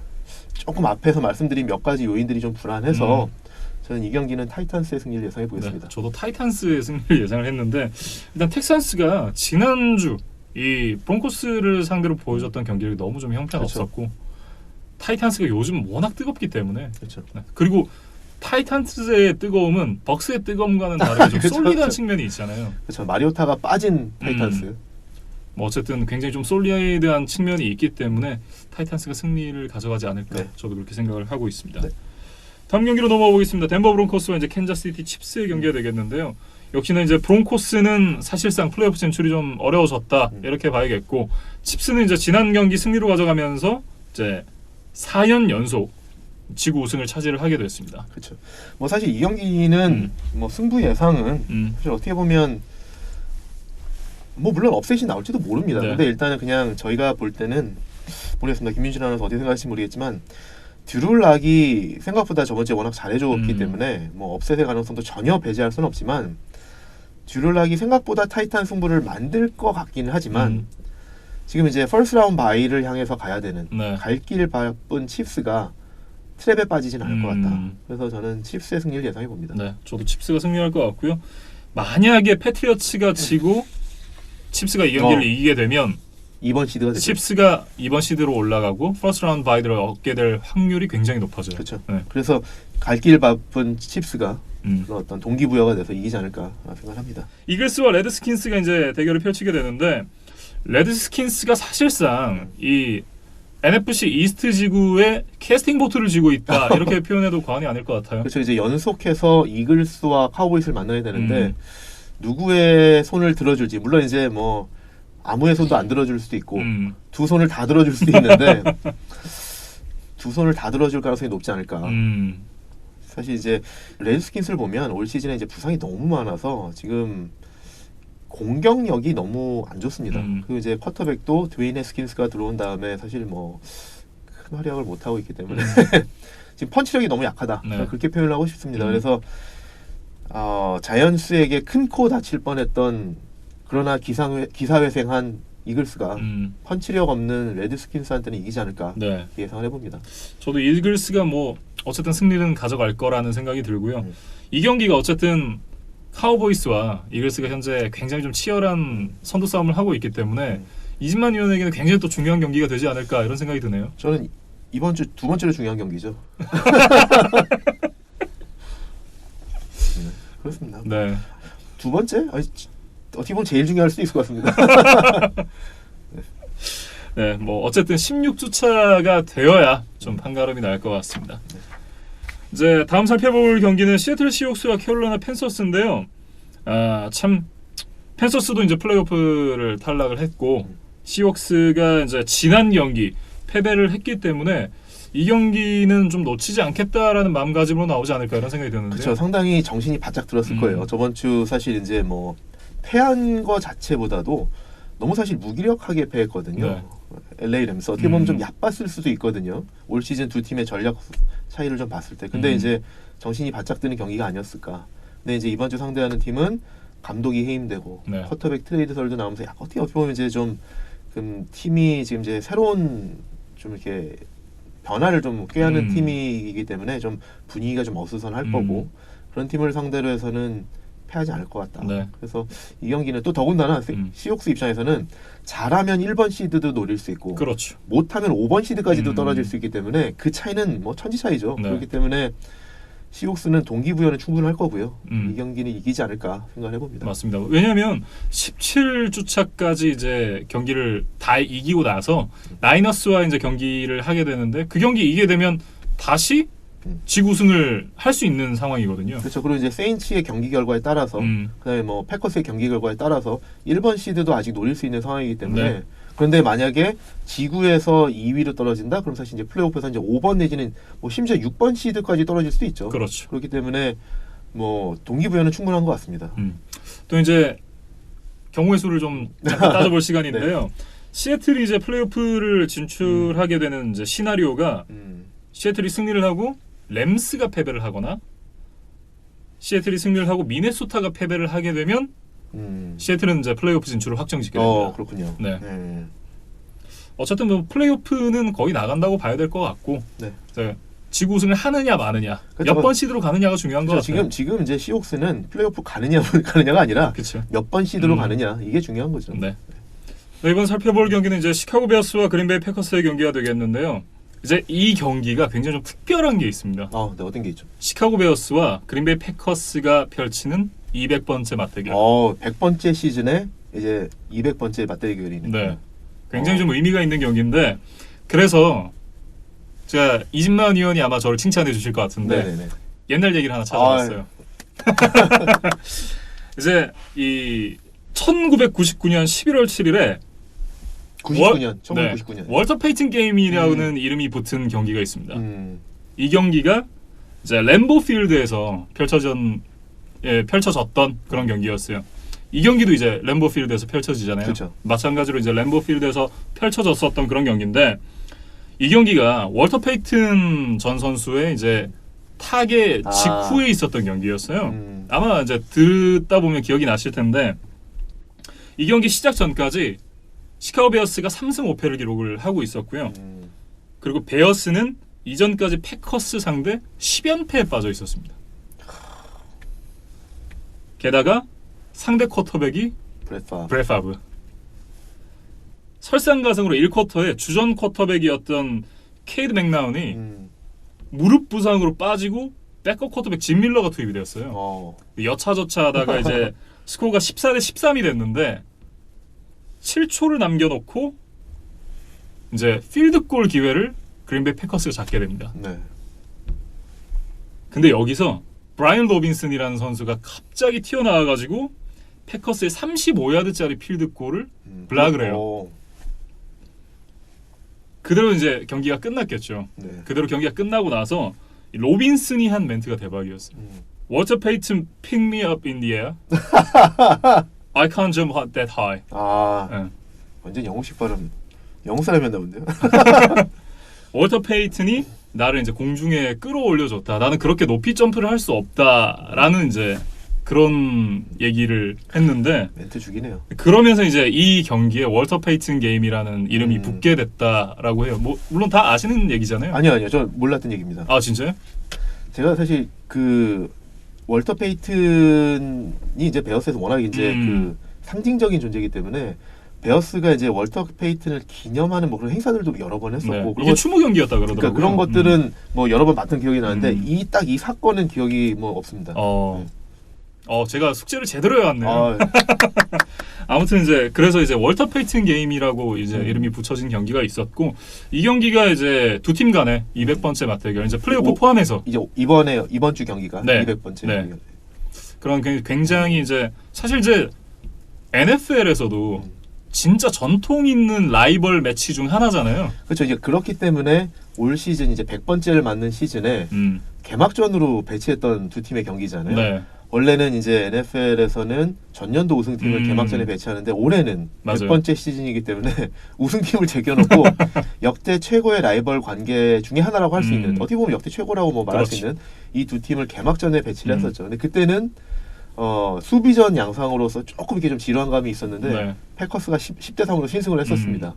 조금 앞에서 말씀드린 몇 가지 요인들이 좀 불안해서 저는 이 경기는 타이탄스의 승리를 예상해 보겠습니다. 저도 타이탄스의 승리를 예상을 했는데 일단 텍산스가 지난주 이 브론코스를 상대로 보여줬던 경기력이 너무 좀 형편없었고 타이탄스가 요즘 워낙 뜨겁기 때문에 그리고 타이탄스의 뜨거움은 벅스의 뜨거움과는 다르게 좀 솔리드한 측면이 있잖아요. 그렇죠. 마리오타가 빠진 타이탄스. 뭐 어쨌든 굉장히 좀 솔리드한 측면이 있기 때문에 타이탄스가 승리를 가져가지 않을까 저도 그렇게 생각을 하고 있습니다. 다음 경기로 넘어가 보겠습니다. 덴버 브론코스와 이제 캔자스시티 칩스의 경기가 되겠는데요. 역시나 이제 브론코스는 사실상 플레이오프 진출이 좀 어려워졌다 이렇게 봐야겠고 칩스는 이제 지난 경기 승리로 가져가면서 이제 4연 연속 지구 우승을 차지를 하게 됐습니다. 그렇죠. 뭐 사실 이 경기는 뭐 승부 예상은 사실 어떻게 보면 뭐 물론 업셋이 나올지도 모릅니다. 네. 근데 일단은 그냥 저희가 볼 때는 모르겠습니다. 김민준 아나운서 어떻게 생각하실지 모르겠지만 드룰락이 생각보다 저번 주에 워낙 잘해줬기 때문에 뭐 업셋의 가능성도 전혀 배제할 수는 없지만 드룰락이 생각보다 타이트한 승부를 만들 것 같기는 하지만 지금 이제 퍼스트 라운드 바이를 향해서 가야 되는 네. 갈 길 바쁜 칩스가 트랩에 빠지진 않을 것 같다. 그래서 저는 칩스의 승리를 예상해 봅니다. 네, 저도 칩스가 승리할 것 같고요. 만약에 패트리어츠가 지고 칩스가 이 경기를 이기게 되면 2번 시드가 되죠. 칩스가 2번 시드로 올라가고 퍼스트 라운드 바이를 얻게 될 확률이 굉장히 높아져요. 그렇죠. 네. 그래서 갈 길 바쁜 칩스가 음. 그런 어떤 동기부여가 돼서 이기지 않을까 생각합니다. 이글스와 레드스킨스가 이제 대결을 펼치게 되는데 레드스킨스가 사실상 이 NFC 이스트 지구의 캐스팅 보트를 쥐고 있다 이렇게 표현해도 과언이 아닐 것 같아요. 그렇죠. 이제 연속해서 이글스와 카우보이스를 만나야 되는데 누구의 손을 들어줄지 물론 이제 뭐 아무의 손도 안 들어줄 수도 있고 두 손을 다 들어줄 수도 있는데 두 손을 다 들어줄 가능성이 높지 않을까. 사실 이제 레드스킨스를 보면 올 시즌에 이제 부상이 너무 많아서 지금 공격력이 너무 안 좋습니다. 그리고 이제 쿼터백도 드웨인 해스킨스가 들어온 다음에 사실 뭐 큰 활약을 못 하고 있기 때문에 지금 펀치력이 너무 약하다. 네. 그렇게 표현을 하고 싶습니다. 그래서 자이언츠에게 큰 코 다칠 뻔했던 그러나 기사회생한 이글스가 펀치력 없는 레드스킨스한테는 이기지 않을까 네. 예상을 해봅니다. 저도 이글스가 뭐 어쨌든 승리는 가져갈 거라는 생각이 들고요. 이 경기가 어쨌든 카우보이스와 이글스가 현재 굉장히 좀 치열한 선두 싸움을 하고 있기 때문에 이진만 위원에게는 굉장히 또 중요한 경기가 되지 않을까 이런 생각이 드네요. 저는 이번 주 두 번째로 중요한 경기죠. 그렇습니다. 네. 두 번째? 아니, 어떻게 보면 제일 중요할 수도 있을 것 같습니다. 네, 뭐 어쨌든 16주차가 되어야 좀 판가름이 날 것 같습니다. 이제 다음 살펴볼 경기는 시애틀 시옥스와 캐롤라이나 팬서스인데요. 참 팬서스도 이제 플레이오프를 탈락을 했고 시옥스가 이제 지난 경기 패배를 했기 때문에 이 경기는 좀 놓치지 않겠다라는 마음가짐으로 나오지 않을까 이런 생각이 드는데요. 그렇죠. 상당히 정신이 바짝 들었을 거예요. 저번 주 사실 이제 뭐 패한 거 자체보다도 너무 사실 무기력하게 패했거든요. 네. LA 램스 어떻게 보면 좀 얕봤을 수도 있거든요. 올 시즌 두 팀의 전략 차이를 좀 봤을 때. 근데 이제 정신이 바짝 드는 경기가 아니었을까. 근데 이제 이번 주 상대하는 팀은 감독이 해임되고 네. 쿼터백 트레이드설도 나오면서 약간 어떻게 보면 이제 좀 팀이 지금 이제 새로운 좀 이렇게 변화를 좀 꾀하는 팀이기 때문에 좀 분위기가 좀 어수선할 거고 그런 팀을 상대로 해서는 패하지 않을 것 같다. 네. 그래서 이 경기는 또 더군다나 시옥스 입장에서는 잘하면 1번 시드도 노릴 수 있고 그렇죠. 못하면 5번 시드까지도 떨어질 수 있기 때문에 그 차이는 뭐 천지 차이죠. 네. 그렇기 때문에 시옥스는 동기부여는 충분할 거고요. 이 경기는 이기지 않을까 생각을 해봅니다. 맞습니다. 왜냐하면 17주차까지 이제 경기를 다 이기고 나서 나이너스와 이제 경기를 하게 되는데 그 경기 이기게 되면 다시 지구 우승을 할 수 있는 상황이거든요. 그렇죠. 그리고 이제 세인츠의 경기 결과에 따라서 그다음에 뭐 패커스의 경기 결과에 따라서 1번 시드도 아직 노릴 수 있는 상황이기 때문에 네. 그런데 만약에 지구에서 2위로 떨어진다? 그럼 사실 이제 플레이오프에서 이제 5번 내지는 뭐 심지어 6번 시드까지 떨어질 수도 있죠. 그렇죠. 그렇기 때문에 뭐 동기부여는 충분한 것 같습니다. 또 이제 경우의 수를 좀 잠깐 따져볼 시간인데요. 네. 시애틀이 이제 플레이오프를 진출하게 되는 이제 시나리오가 시애틀이 승리를 하고 램스가 패배를 하거나 시애틀이 승리를 하고 미네소타가 패배를 하게 되면 시애틀은 이제 플레이오프 진출을 확정짓게 됩니다. 그렇군요. 네. 어쨌든 뭐 플레이오프는 거의 나간다고 봐야 될 것 같고 네. 지구 우승을 하느냐 마느냐 그렇죠. 몇 번 시드로 가느냐가 중요한 것 그렇죠. 같아요. 지금 이제 시옥스는 플레이오프 가느냐가 아니라 그렇죠. 몇 번 시드로 가느냐 이게 중요한 거죠. 네. 네, 이번 살펴볼 경기는 이제 시카고 베어스와 그린베이 패커스의 경기가 되겠는데요. 이제 이 경기가 굉장히 좀 특별한 게 있습니다. 네, 어떤 게 있죠? 시카고 베어스와 그린베이 패커스가 펼치는 200번째 맞대결. 100번째 시즌에 이제 200번째 맞대결이네요. 네. 굉장히 좀 의미가 있는 경기인데 그래서 제가 이진만 위원이 아마 저를 칭찬해 주실 것 같은데 네네네. 옛날 얘기를 하나 찾아봤어요. 이제 이 1999년 11월 7일에 1999년. 월터 페이튼 게임이라는 이름이 붙은 경기가 있습니다. 이 경기가 이제 램보 필드에서 펼쳐졌던 그런 경기였어요. 이 경기도 이제 램보 필드에서 펼쳐지잖아요. 그렇죠. 마찬가지로 이제 램보 필드에서 펼쳐졌었던 그런 경기인데 이 경기가 월터 페이튼 전 선수의 이제 타계 직후에 있었던 경기였어요. 아마 이제 듣다 보면 기억이 나실 텐데 이 경기 시작 전까지 시카고 베어스가 3승 5패를 기록을 하고 있었고요. 그리고 베어스는 이전까지 패커스 상대 10연패에 빠져 있었습니다. 게다가 상대 쿼터백이 브렛 파브. 설상가상으로 1쿼터에 주전 쿼터백이었던 케이드 맥나운이 무릎 부상으로 빠지고 백업 쿼터백 짐 밀러가 투입이 되었어요. 여차저차하다가 이제 스코어가 14대 13이 됐는데 7초를 남겨놓고 이제 필드골 기회를 그린베이 패커스가 잡게 됩니다. 네. 근데 여기서 브라이언 로빈슨이라는 선수가 갑자기 튀어나와가지고 패커스의 35야드짜리 필드골을 블락을 해요. 그대로 이제 경기가 끝났겠죠. 네. 그대로 경기가 끝나고 나서 로빈슨이 한 멘트가 대박이었어요. Walter Payton pick me up in the air. I can't jump that high. 네. 완전 영국식 발음. 영국 사람이었나 본데요. 월터 페이튼이 나를 이제 공중에 끌어올려줬다. 나는 그렇게 높이 점프를 할 수 없다라는 이제 그런 얘기를 했는데 멘트 죽이네요. 그러면서 이제 이 경기에 월터 페이튼 게임이라는 이름이 붙게 됐다라고 해요. 뭐 물론 다 아시는 얘기잖아요. 아니요. 저 몰랐던 얘기입니다. 아 진짜요? 제가 사실 그 월터 페이튼이 이제 베어스에서 워낙 이제 그 상징적인 존재이기 때문에 베어스가 이제 월터 페이튼을 기념하는 뭐 그런 행사들도 여러 번 했었고 네. 이게 추모 경기였다 그러더라고요. 그러니까 그런 것들은 뭐 여러 번 봤던 기억이 나는데 이 딱 이 사건은 기억이 뭐 없습니다. 제가 숙제를 제대로 해왔네요. 아무튼 이제 그래서 이제 월터 페이튼 게임이라고 이제 이름이 붙여진 경기가 있었고 이 경기가 이제 두 팀 간의 200번째 맞대결 이제 플레이오프 포함해서 이제 이번 주 경기가 네. 200번째 네. 경기가. 그런 굉장히 이제 사실 이제 NFL에서도 진짜 전통 있는 라이벌 매치 중 하나잖아요. 그렇죠. 이제 그렇기 때문에 올 시즌 이제 100번째를 맞는 시즌에 개막전으로 배치했던 두 팀의 경기잖아요. 네. 원래는 이제 NFL에서는 전년도 우승팀을 개막전에 배치하는데 올해는 맞아요. 100번째 시즌이기 때문에 우승팀을 제껴놓고 역대 최고의 라이벌 관계 중에 하나라고 할 수 있는 어떻게 보면 역대 최고라고 뭐 말할 수 있는 이 두 팀을 개막전에 배치를 했었죠. 근데 그때는 수비전 양상으로서 조금 이렇게 좀 지루한 감이 있었는데 네. 패커스가 10대 3으로 신승을 했었습니다.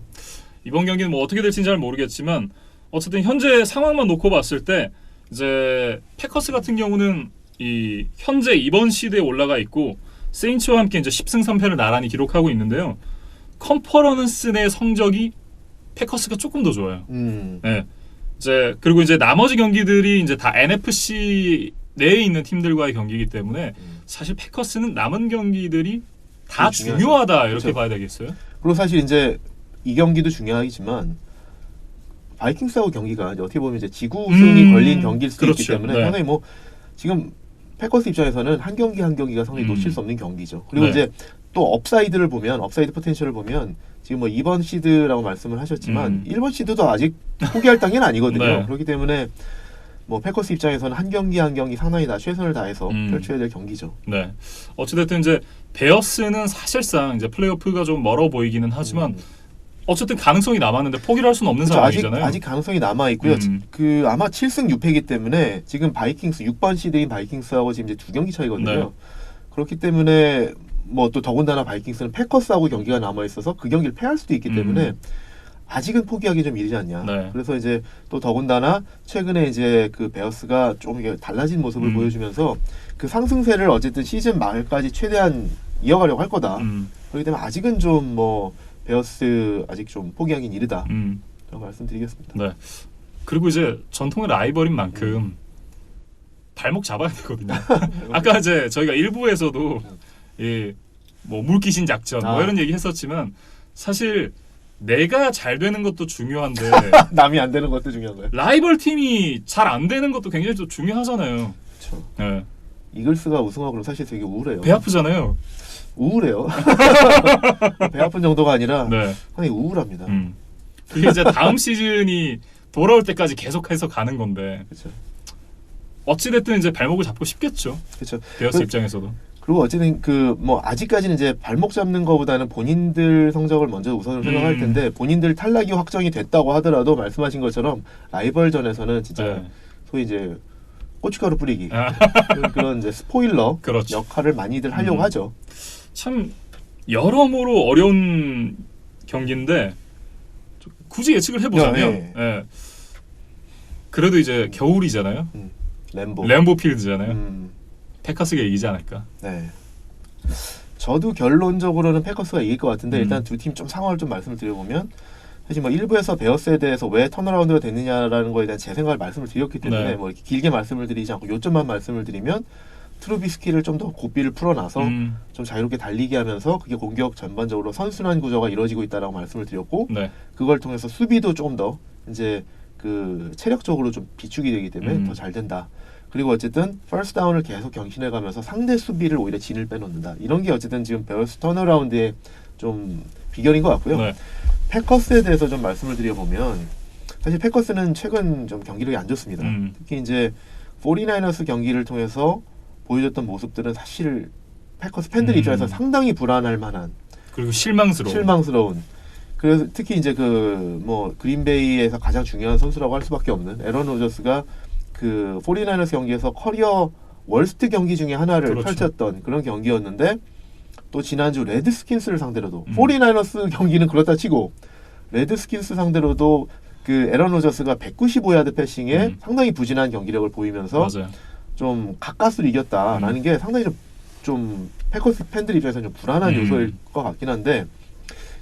이번 경기는 뭐 어떻게 될지는 잘 모르겠지만 어쨌든 현재 상황만 놓고 봤을 때 이제 패커스 같은 경우는 이 현재 이번 시드에 올라가 있고 세인츠와 함께 이제 10승 3패를 나란히 기록하고 있는데요. 컨퍼런스 내 성적이 패커스가 조금 더 좋아요. 네. 이제 그리고 이제 나머지 경기들이 이제 다 NFC 내에 있는 팀들과의 경기이기 때문에 사실 패커스는 남은 경기들이 다 중요하다 이렇게 그렇죠. 봐야 되겠어요. 그리고 사실 이제 이 경기도 중요하지만 바이킹스하고 경기가 이제 어떻게 보면 이제 지구 우승이 걸린 경기일 수도 그렇죠. 있기 때문에 네. 상당히 뭐 지금 패커스 입장에서는 한 경기 한 경기가 상당히 놓칠 수 없는 경기죠. 그리고 이제 또 업사이드 포텐셜을 보면 지금 뭐 2번 시드라고 말씀을 하셨지만 1번 시드도 아직 포기할 단계는 아니거든요. 네. 그렇기 때문에 뭐 패커스 입장에서는 한 경기 한 경기 상당히 다 최선을 다해서 펼쳐야 될 경기죠. 네. 어찌됐든 이제 베어스는 사실상 이제 플레이오프가 좀 멀어 보이기는 하지만 어쨌든 가능성이 남았는데 포기를 할 수는 없는 그렇죠. 상황이잖아요. 아직 가능성이 남아 있고요. 그 아마 7승 6패이기 때문에 지금 바이킹스 6번 시드인 바이킹스하고 지금 이제 2경기 차이거든요. 네. 그렇기 때문에 뭐 또 더군다나 바이킹스는 패커스하고 경기가 남아 있어서 그 경기를 패할 수도 있기 때문에 아직은 포기하기 좀 이르지 않냐. 네. 그래서 이제 또 더군다나 최근에 이제 그 베어스가 좀 이게 달라진 모습을 보여주면서 그 상승세를 어쨌든 시즌 말까지 최대한 이어가려고 할 거다. 그렇기 때문에 아직은 좀 뭐 베어스 아직 좀 포기하긴 이르다. 라고 말씀드리겠습니다. 네. 그리고 이제 전통의 라이벌인 만큼 발목 잡아야 되거든요. 아까 이제 저희가 일부에서도 뭐 물귀신 작전 뭐 이런 얘기 했었지만 사실 내가 잘 되는 것도 중요한데 남이 안 되는 것도 중요한 거예요. 라이벌 팀이 잘 안 되는 것도 굉장히 좀 중요하잖아요. 그렇죠. 네. 이글스가 우승하고 그럼 사실 되게 우울해요. 배 아프잖아요. 우울해요. 배 아픈 정도가 아니라 네. 상당히 우울합니다. 그게 이제 다음 시즌이 돌아올 때까지 계속해서 가는 건데 그렇죠. 어찌됐든 이제 발목을 잡고 싶겠죠. 그렇죠. 베어스 입장에서도. 그리고 어쨌든 그 뭐 아직까지는 이제 발목 잡는 거보다는 본인들 성적을 먼저 우선으로 생각할 텐데 본인들 탈락이 확정이 됐다고 하더라도 말씀하신 것처럼 라이벌전에서는 진짜 네. 소위 이제 고춧가루 뿌리기 아. 그런 이제 스포일러 그렇죠. 역할을 많이들 하려고 하죠. 참 여러모로 어려운 경기인데 굳이 예측을 해보자면 네. 예. 그래도 이제 겨울이잖아요. 램보 필드잖아요. 패커스가 이기지 않을까. 네. 저도 결론적으로는 패커스가 이길 것 같은데 일단 두 팀 좀 상황을 좀 말씀을 드려보면 사실 뭐 일부에서 베어스에 대해서 왜 턴어라운드가 됐느냐라는 거에 대한 제 생각을 말씀을 드렸기 때문에 네. 뭐 이렇게 길게 말씀을 드리지 않고 요점만 말씀을 드리면 트루비스키를 좀 더 고삐를 풀어놔서 좀 자유롭게 달리게 하면서 그게 공격 전반적으로 선순환 구조가 이루어지고 있다라고 말씀을 드렸고 네. 그걸 통해서 수비도 좀 더 이제 그 체력적으로 좀 비축이 되기 때문에 더 잘 된다. 그리고 어쨌든 퍼스트 다운을 계속 경신해가면서 상대 수비를 오히려 진을 빼놓는다. 이런 게 어쨌든 지금 베어스 턴어라운드의 좀 비결인 것 같고요. 네. 패커스에 대해서 좀 말씀을 드려보면 사실 패커스는 최근 좀 경기력이 안 좋습니다. 특히 이제 49ers 경기를 통해서 보여줬던 모습들은 사실 패커스 팬들 입장에서 상당히 불안할 만한 그리고 실망스러운. 그래서 특히 이제 그 뭐 그린베이에서 가장 중요한 선수라고 할 수밖에 없는 에런 로저스가 그 49ers 경기에서 커리어 월스트 경기 중에 하나를 그렇죠. 펼쳤던 그런 경기였는데 또 지난주 레드스킨스를 상대로도 49ers 경기는 그렇다 치고 레드스킨스 상대로도 그 에런 로저스가 195야드 패싱에 상당히 부진한 경기력을 보이면서 맞아요. 좀 가까스로 이겼다라는 게 상당히 좀 패커스 팬들 입장에서 좀 불안한 요소일 것 같긴 한데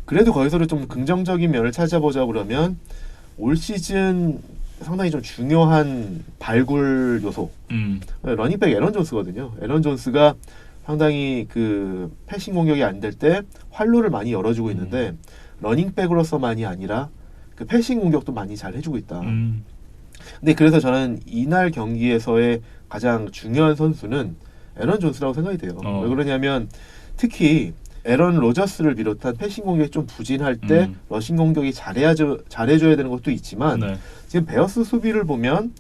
그래도 거기서도 좀 긍정적인 면을 찾아보자 그러면 올 시즌 상당히 좀 중요한 발굴 요소 러닝백 에런 존스거든요. 에런 존스가 상당히 그 패싱 공격이 안 될 때 활로를 많이 열어주고 있는데 러닝백으로서만이 아니라 그 패싱 공격도 많이 잘 해주고 있다. 근데 그래서 저는 이날 경기에서의 가장 중요한 선수는 에런 존스라고 생각이 돼요. 왜 그러냐면 특히 에런 로저스를 비롯한 패싱 공격이 좀 부진할 때 러싱 공격이 잘해줘야 되는 것도 있지만 네. 지금 베어스 수비를 보면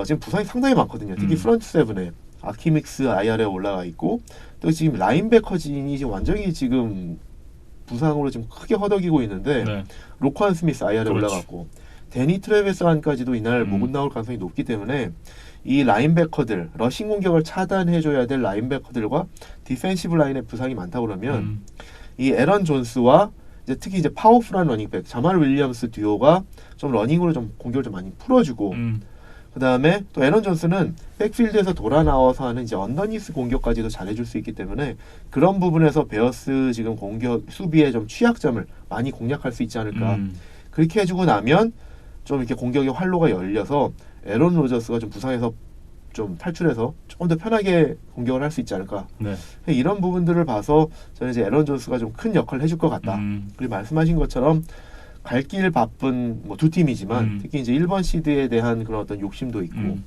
지금 부상이 상당히 많거든요. 특히 프런트 세븐에 아키믹스 IR에 올라가 있고 또 지금 라인베커진이 지금 완전히 지금 부상으로 지금 크게 허덕이고 있는데 네. 로ኳನ್ 스미스 IR에 그렇죠. 올라갔고 데니 트레베스안까지도 이날 목은 나올 가능성이 높기 때문에 이 라인베커들 러싱 공격을 차단해줘야 될 라인베커들과 디펜시브 라인의 부상이 많다 그러면 이 에런 존스와 이제 특히 이제 파워풀한 러닝백 자말 윌리엄스 듀오가 좀 러닝으로 좀 공격을 좀 많이 풀어주고 그 다음에 또 에런 존스는 백필드에서 돌아 나와서 하는 이제 언더니스 공격까지도 잘해줄 수 있기 때문에 그런 부분에서 베어스 지금 공격 수비의 좀 취약점을 많이 공략할 수 있지 않을까. 그렇게 해주고 나면 좀 이렇게 공격의 활로가 열려서 에런 로저스가 좀 부상에서 좀 탈출해서 조금 더 편하게 공격을 할 수 있지 않을까. 네. 이런 부분들을 봐서 저는 이제 에런 존스가 좀 큰 역할을 해줄 것 같다. 그리고 말씀하신 것처럼 갈 길 바쁜 뭐 두 팀이지만 특히 이제 1번 시드에 대한 그런 어떤 욕심도 있고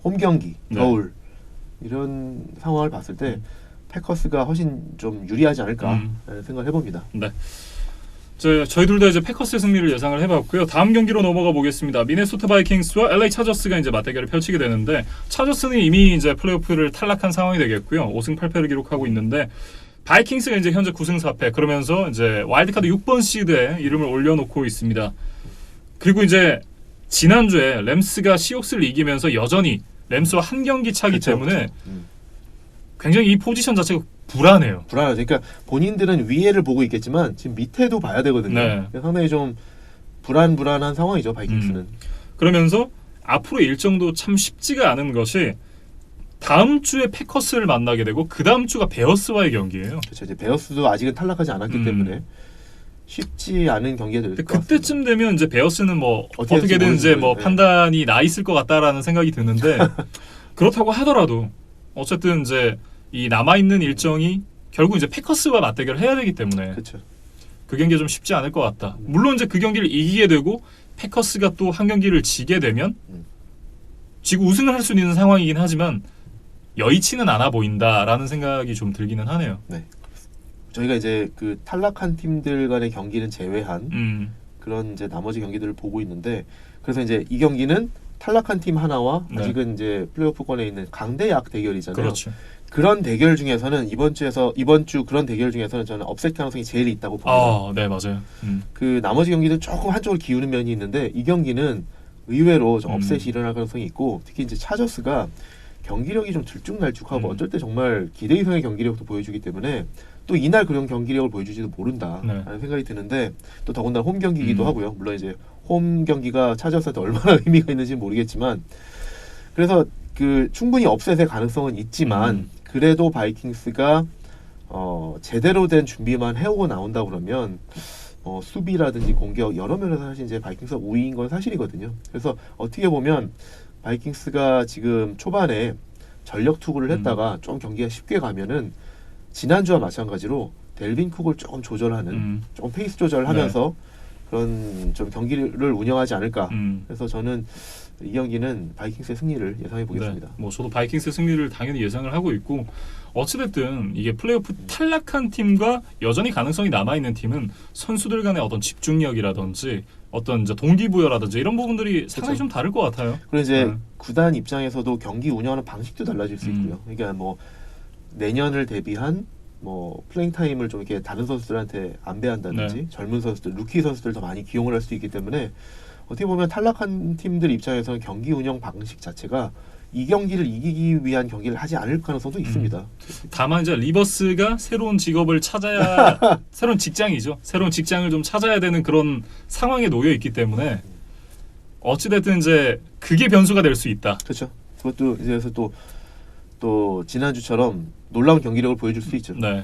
홈 경기, 겨울 이런 상황을 봤을 때 패커스가 훨씬 좀 유리하지 않을까 생각을 해봅니다. 네. 저희 둘 다 이제 패커스의 승리를 예상을 해봤고요. 다음 경기로 넘어가 보겠습니다. 미네소타 바이킹스와 LA 차저스가 이제 맞대결을 펼치게 되는데 차저스는 이미 이제 플레이오프를 탈락한 상황이 되겠고요. 5승 8패를 기록하고 있는데 바이킹스가 이제 현재 9승 4패 그러면서 이제 와일드카드 6번 시드에 이름을 올려놓고 있습니다. 그리고 이제 지난주에 램스가 시옥스를 이기면서 여전히 램스와 한 경기 차기 때문에 굉장히 이 포지션 자체가 불안해요. 불안하죠. 그러니까 본인들은 위에를 보고 있겠지만 지금 밑에도 봐야 되거든요. 네. 상당히 좀 불안한 상황이죠. 바이킹스는. 그러면서 앞으로 일정도 참 쉽지가 않은 것이 다음 주에 패커스를 만나게 되고 그 다음 주가 베어스와의 경기예요. 그렇죠. 이제 베어스도 아직은 탈락하지 않았기 때문에 쉽지 않은 경기가 될 것 같습니다. 그때쯤 되면 이제 베어스는 뭐 어떻게든 이제 뭐 네. 판단이 나 있을 것 같다라는 생각이 드는데 그렇다고 하더라도 어쨌든 이제 이 남아 있는 일정이 결국 이제 패커스와 맞대결을 해야 되기 때문에 그렇죠. 그 경기가 좀 쉽지 않을 것 같다. 물론 이제 그 경기를 이기게 되고 패커스가 또 한 경기를 지게 되면 지구 우승을 할 수 있는 상황이긴 하지만 여의치는 않아 보인다라는 생각이 좀 들기는 하네요. 네. 저희가 이제 그 탈락한 팀들 간의 경기는 제외한 그런 이제 나머지 경기들을 보고 있는데 그래서 이제 이 경기는 탈락한 팀 하나와 네. 아직은 이제 플레이오프권에 있는 강대약 대결이잖아요. 그렇죠. 그런 대결 중에서는 이번 주 그런 대결 중에서는 저는 업셋 가능성이 제일 있다고 봅니다. 네, 맞아요. 그 나머지 경기들 조금 한쪽을 기우는 면이 있는데 이 경기는 의외로 좀 업셋이 일어날 가능성이 있고 특히 이제 차저스가 경기력이 좀 들쭉날쭉하고 어쩔 때 정말 기대 이상의 경기력도 보여주기 때문에 또 이날 그런 경기력을 보여주지도 모른다라는 네. 생각이 드는데 또 더군다나 홈 경기이기도 하고요. 물론 이제 홈 경기가 차저스한테 얼마나 의미가 있는지는 모르겠지만 그래서 그 충분히 업셋의 가능성은 있지만 그래도 바이킹스가 제대로 된 준비만 해오고 나온다 그러면 수비라든지 공격 여러 면에서 사실 이제 바이킹스가 우위인 건 사실이거든요. 그래서 어떻게 보면 바이킹스가 지금 초반에 전력 투구를 했다가 좀 경기가 쉽게 가면은 지난주와 마찬가지로 델빈 쿡을 조금 조절하는 조금 페이스 조절하면서 그런 좀 경기를 운영하지 않을까. 그래서 저는 이 경기는 바이킹스의 승리를 예상해 보겠습니다. 네, 뭐 저도 바이킹스 승리를 당연히 예상을 하고 있고 어찌됐든 이게 플레이오프 탈락한 팀과 여전히 가능성이 남아있는 팀은 선수들 간의 어떤 집중력이라든지 어떤 이제 동기부여라든지 이런 부분들이 상당히 좀 다를 것 같아요. 그리고 이제 구단 입장에서도 경기 운영하는 방식도 달라질 수 있고요. 그러니까 뭐 내년을 대비한 뭐 플레잉 타임을 좀 이렇게 다른 선수들한테 안배한다든지 젊은 선수들, 루키 선수들 더 많이 기용을 할 수 있기 때문에 어떻게 보면 탈락한 팀들 입장에서는 경기 운영 방식 자체가 이 경기를 이기기 위한 경기를 하지 않을 가능성도 있습니다. 다만 이제 리버스가 새로운 직업을 찾아야 새로운 직장이죠. 새로운 직장을 좀 찾아야 되는 그런 상황에 놓여 있기 때문에 어찌됐든 이제 그게 변수가 될 수 있다. 그렇죠. 그것도 이제 그래서 또 지난주처럼 놀라운 경기력을 보여줄 수 있죠. 네.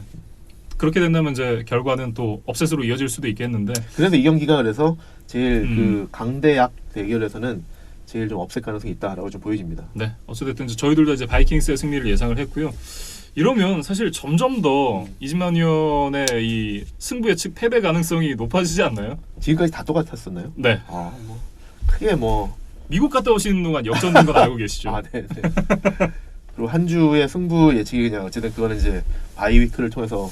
그렇게 된다면 이제 결과는 또 업셋으로 이어질 수도 있겠는데. 그래서 이 경기가 그래서 제일 그 강대약 대결에서는 제일 좀 업셋 가능성이 있다라고 좀 보여집니다. 네. 어찌됐든 이제 저희들도 이제 바이킹스의 승리를 예상을 했고요. 이러면 사실 점점 더 이진만 위원의 이 승부 예측 패배 가능성이 높아지지 않나요? 지금까지 다 똑같았었나요? 네. 뭐 크게 뭐 미국 갔다 오시는 동안 역전된 건 알고 계시죠? 네. 그리고 한 주의 승부 예측이 그냥 어쨌든 그거는 이제 바이위크를 통해서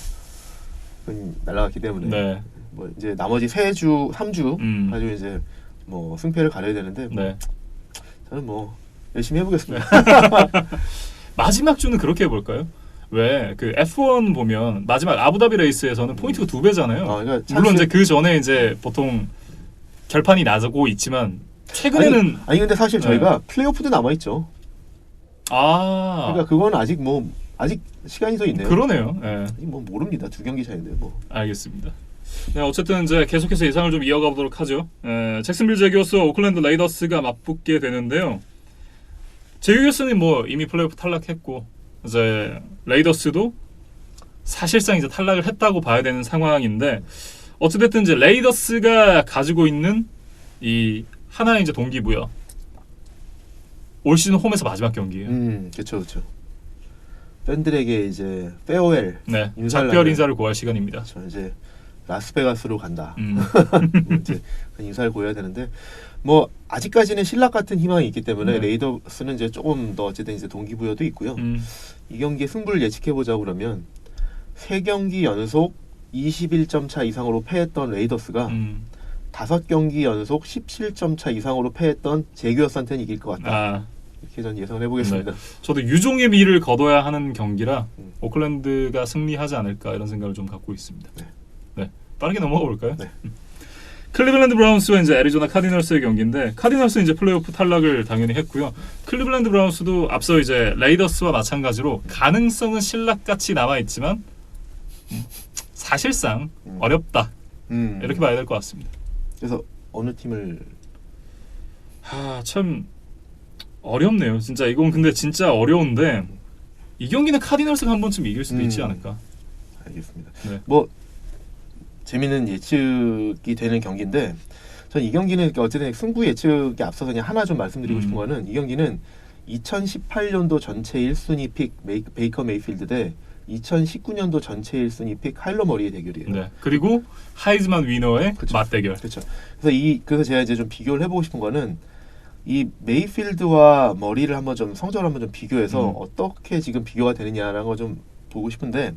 날아갔기 때문에 뭐 이제 나머지 3주 가지고 이제 뭐 승패를 가려야 되는데 뭐 저는 뭐 열심히 해보겠습니다. 마지막 주는 그렇게 해볼까요? 왜 그 F1 보면 마지막 아부다비 레이스에서는 포인트가 2배잖아요. 그러니까 물론 이제 그 전에 이제 보통 결판이 나고 있지만 최근에는 아니 근데 사실 저희가 플레이오프도 남아 있죠. 그러니까 그건 아직 시간이 더 있네요. 그러네요. 뭐 모릅니다. 2경기 차인데 뭐. 알겠습니다. 네, 어쨌든 이제 계속해서 예상을 좀 이어가 보도록 하죠. 잭슨빌 제규어스와 오클랜드 레이더스가 맞붙게 되는데요. 제규어스는 뭐 이미 플레이오프 탈락했고 이제 레이더스도 사실상 이제 탈락을 했다고 봐야 되는 상황인데 어찌됐든 이제 레이더스가 가지고 있는 이 하나의 이제 동기부여. 올 시즌 홈에서 마지막 경기예요. 그렇죠. 팬들에게 이제 페어웰 작별 인사를 고할 시간입니다. 저 이제 라스베가스로 간다. 이제 인사를 고해야 되는데 뭐 아직까지는 신락 같은 희망이 있기 때문에 레이더스는 이제 조금 더 어쨌든 이제 동기부여도 있고요. 이 경기의 승부를 예측해 보자 그러면 3경기 연속 21점 차 이상으로 패했던 레이더스가 5경기 연속 17점 차 이상으로 패했던 제규어스한테는 이길 것 같다. 이렇게 전 예상을 해보겠습니다. 저도 유종의 미를 거둬야 하는 경기라 오클랜드가 승리하지 않을까 이런 생각을 좀 갖고 있습니다. 네, 빠르게 넘어가 볼까요? 클리블랜드 브라운스와 이제 애리조나 카디널스의 경기인데 카디널스는 이제 플레이오프 탈락을 당연히 했고요. 클리블랜드 브라운스도 앞서 이제 레이더스와 마찬가지로 가능성은 신락같이 남아 있지만 사실상 어렵다 이렇게 봐야 될 것 같습니다. 그래서 어느 팀을 참 어렵네요. 진짜 이건 근데 진짜 어려운데 이 경기는 카디널스가 한 번쯤 이길 수도 있지 않을까. 알겠습니다. 뭐 재미있는 예측이 되는 경기인데 전 이 경기는 어쨌든 승부 예측에 앞서서 그냥 하나 좀 말씀드리고 싶은 거는 이 경기는 2018년도 전체 1순위 픽 베이커 메이필드 대 2019년도 전체 1순위 픽 하일러 머리의 대결이에요. 그리고 하이즈만 위너의 맞대결. 그렇죠. 그래서 제가 이제 좀 비교를 해보고 싶은 거는 이 메이필드와 머리를 한번 좀 성적을 한번 좀 비교해서 어떻게 지금 비교가 되느냐라는 거 좀 보고 싶은데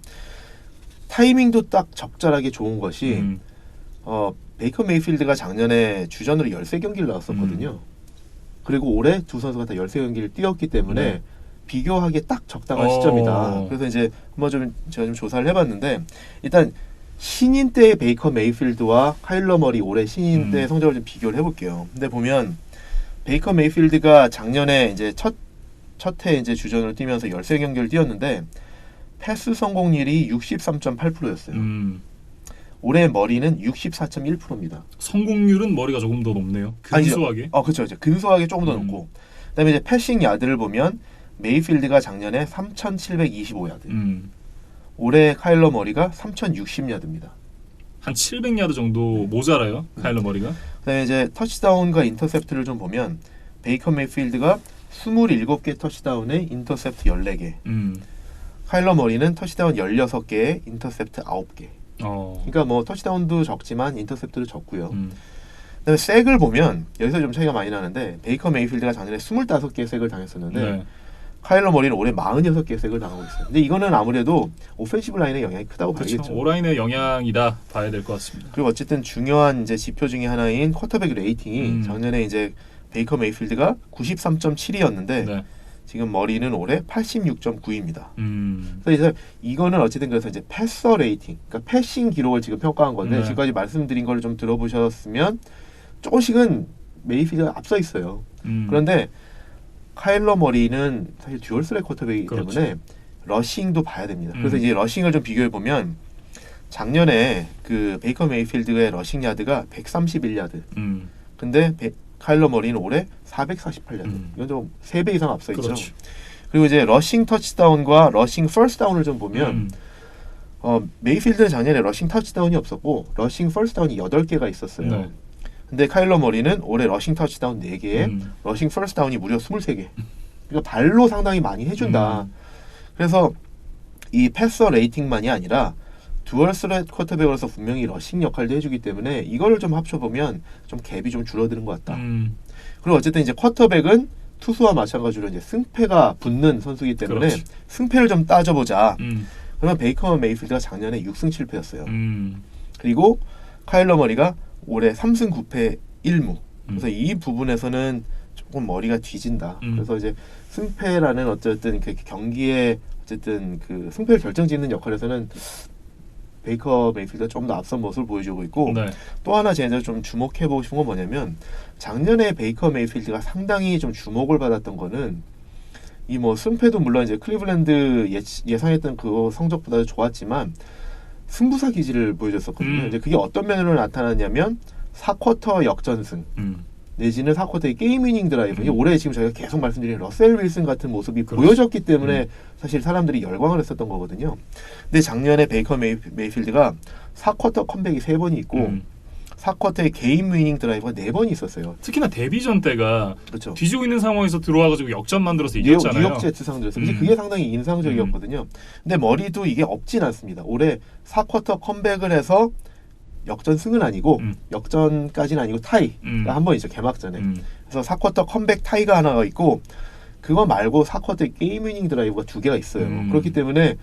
타이밍도 딱 적절하게 좋은 것이 베이커 메이필드가 작년에 주전으로 13경기를 나왔었거든요. 그리고 올해 두 선수가 다 13경기를 뛰었기 때문에 네. 비교하기에 딱 적당한 시점이다. 그래서 이제 한번 제가 좀 조사를 해봤는데 일단 신인 때의 베이커 메이필드와 카일러 머리 올해 신인 때의 성적을 좀 비교를 해볼게요. 근데 보면 베이커 메이필드가 작년에 이제 첫해 이제 주전으로 뛰면서 13경기를 뛰었는데 패스 성공률이 63.8%였어요. 올해 머리는 64.1%입니다. 성공률은 머리가 조금 더 높네요. 근소하게. 그렇죠. 이제 근소하게 조금 더 높고. 그다음에 이제 패싱 야드를 보면 메이필드가 작년에 3,725야드. 올해 카일러 머리가 3,060야드입니다. 한 700야드 정도 모자라요. 카일러 머리가. 그다음에 이제 터치다운과 인터셉트를 좀 보면 베이커 메이필드가 27개 터치다운에 인터셉트 14개. 카일러 머리는 터치다운 16개에 인터셉트 9개. 그러니까 뭐 터치다운도 적지만 인터셉트도 적고요. 그다음에 색을 보면 여기서 좀 차이가 많이 나는데 베이커 메이필드가 작년에 25개의 색을 당했었는데 네. 카일러 머리는 올해 46개의 색을 당하고 있어요. 근데 이거는 아무래도 오펜시브 라인의 영향이 크다고 그렇죠. 봐야겠죠. 오라인의 영향이다 봐야 될 것 같습니다. 그리고 어쨌든 중요한 이제 지표 중에 하나인 쿼터백 레이팅이 작년에 이제 베이커 메이필드가 93.7이었는데 네. 지금 머리는 올해 86.9입니다. 그래서 이거는 어쨌든 그래서 이제 패서 레이팅, 그러니까 패싱 기록을 지금 평가한 건데 네. 지금까지 말씀드린 거를 좀 들어보셨으면 조금씩은 메이필드가 앞서 있어요. 그런데 카일러 머리는 사실 듀얼 스랙 쿼터백이기 그렇죠. 때문에 러싱도 봐야 됩니다. 그래서 이제 러싱을 좀 비교해 보면 작년에 그 베이커 메이필드의 러싱 야드가 131야드. 근데 카일러 머리는 올해 448야드. 이건 좀 3배 이상 앞서 있죠. 그렇죠. 그리고 이제 러싱 터치다운과 러싱 퍼스트 다운을 좀 보면 메이필드는 작년에 러싱 터치다운이 없었고 러싱 퍼스트 다운이 8개가 있었어요. 네. 근데 카일러 머리는 올해 러싱 터치다운 4개에 러싱 퍼스트 다운이 무려 23개. 그러니까 발로 상당히 많이 해준다. 그래서 이 패서 레이팅만이 아니라 듀얼 스렛 쿼터백으로서 분명히 러싱 역할도 해주기 때문에 이거를 좀 합쳐보면 좀 갭이 좀 줄어드는 것 같다. 그리고 어쨌든 이제 쿼터백은 투수와 마찬가지로 이제 승패가 붙는 선수이기 때문에 그렇지. 승패를 좀 따져보자. 그러면 베이커 메이필드가 작년에 6승 7패였어요. 그리고 카일러 머리가 올해 3승 9패 1무. 그래서 이 부분에서는 조금 머리가 뒤진다. 그래서 이제 승패라는 어쨌든 그 경기에 어쨌든 그 승패를 결정짓는 역할에서는 베이커 메이필드가 좀 더 앞선 모습을 보여주고 있고 네. 또 하나 제가 좀 주목해보고 싶은 건 뭐냐면 작년에 베이커 메이필드가 상당히 좀 주목을 받았던 거는 이 뭐 승패도 물론 이제 클리블랜드 예상했던 그 성적보다 좋았지만 승부사 기질을 보여줬었거든요. 이제 그게 어떤 면으로 나타났냐면 4쿼터 역전승 내지는 4쿼터의 게임 위닝 드라이브. 이게 올해 지금 저희가 계속 말씀드린 러셀 윌슨 같은 모습이 그렇죠. 보여졌기 때문에 사실 사람들이 열광을 했었던 거거든요. 근데 작년에 베이커 메이필드가 4쿼터 컴백이 3번이 있고 4쿼터의 게임 위닝 드라이브가 4번이 있었어요. 특히나 데뷔전 때가 그렇죠. 뒤지고 있는 상황에서 들어와가지고 역전 만들어서 이겼잖아요. 뉴욕 제츠 상대에서 그게 상당히 인상적이었거든요. 근데 머리도 이게 없진 않습니다. 올해 4쿼터 컴백을 해서 역전승은 아니고 역전까지는 아니고 타이. 한 번 있죠. 개막전에. 그래서 4쿼터 컴백 타이가 하나가 있고 그거 말고 4쿼터 게임 위닝 드라이브가 2개가 있어요. 그렇기 때문에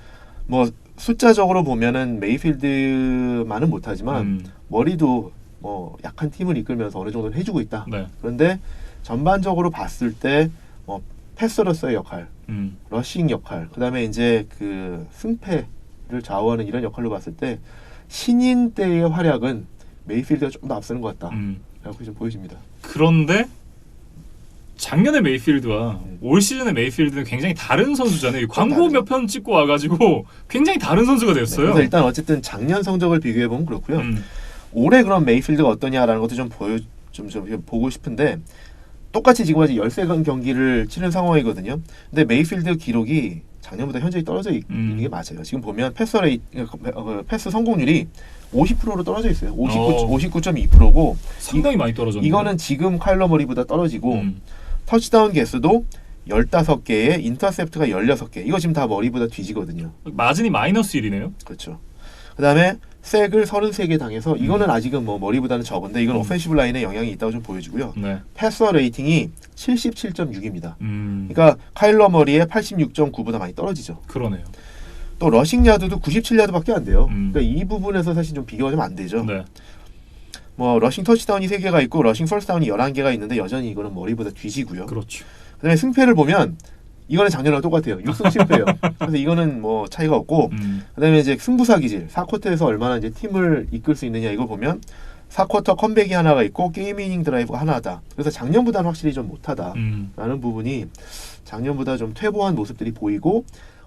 뭐 숫자적으로 보면은 메이필드만은 못하지만 머리도 뭐 약한 팀을 이끌면서 어느 정도는 해주고 있다. 네. 그런데 전반적으로 봤을 때 뭐 패서로서의 역할, 러싱 역할, 그다음에 이제 그 승패를 좌우하는 이런 역할로 봤을 때 신인 때의 활약은 메이필드가 좀 더 앞서는 것 같다. 라고 좀 보여집니다. 그런데 작년에 메이필드와 올 시즌의 메이필드는 굉장히 다른 선수잖아요. 광고 몇 편 찍고 와가지고 굉장히 다른 선수가 됐어요. 그래서 일단 어쨌든 작년 성적을 비교해 보면 그렇고요. 올해 그럼 메이필드가 어떠냐라는 것도 좀 보고 싶은데 똑같이 지금 아직 13경기를 치른 상황이거든요. 근데 메이필드 기록이 작년보다 현저히 떨어져 있는 게 맞아요. 지금 보면 패스 성공률이 50%로 떨어져 있어요. 59.2%고 상당히 많이 떨어졌네요. 이거는 지금 카일러 머리보다 떨어지고 터치다운 개수도 15개에 인터셉트가 16개. 이거 지금 다 머리보다 뒤지거든요. 마진이 마이너스 1이네요. 그렇죠. 그다음에 색을 33개 당해서 이거는 아직은 뭐 머리보다는 적은데 이건 오펜시브 라인에 영향이 있다고 좀 보여지고요. 네. 패서 레이팅이 77.6입니다. 그러니까 카일러 머리의 86.9보다 많이 떨어지죠. 그러네요. 또 러싱 야드도 97야드밖에 안 돼요. 그러니까 이 부분에서 사실 좀 비교가 좀 안 되죠. 네. 뭐 러싱 터치다운이 3개가 있고 러싱 퍼스트다운이 11개가 있는데 여전히 이거는 머리보다 뒤지고요. 그렇죠. 그다음에 승패를 보면 이거는 작년이랑 똑같아요. 6승 7패예요. 그래서 이거는 뭐 차이가 없고 그다음에 이제 승부사 기질 4쿼터에서 얼마나 이제 팀을 이끌 수 있느냐 이걸 보면 4쿼터 컴백이 하나가 있고 게임 이닝 드라이브가 하나다. 그래서 작년보다는 확실히 좀 못하다라는 부분이 작년보다 좀 퇴보한 모습들이 보이고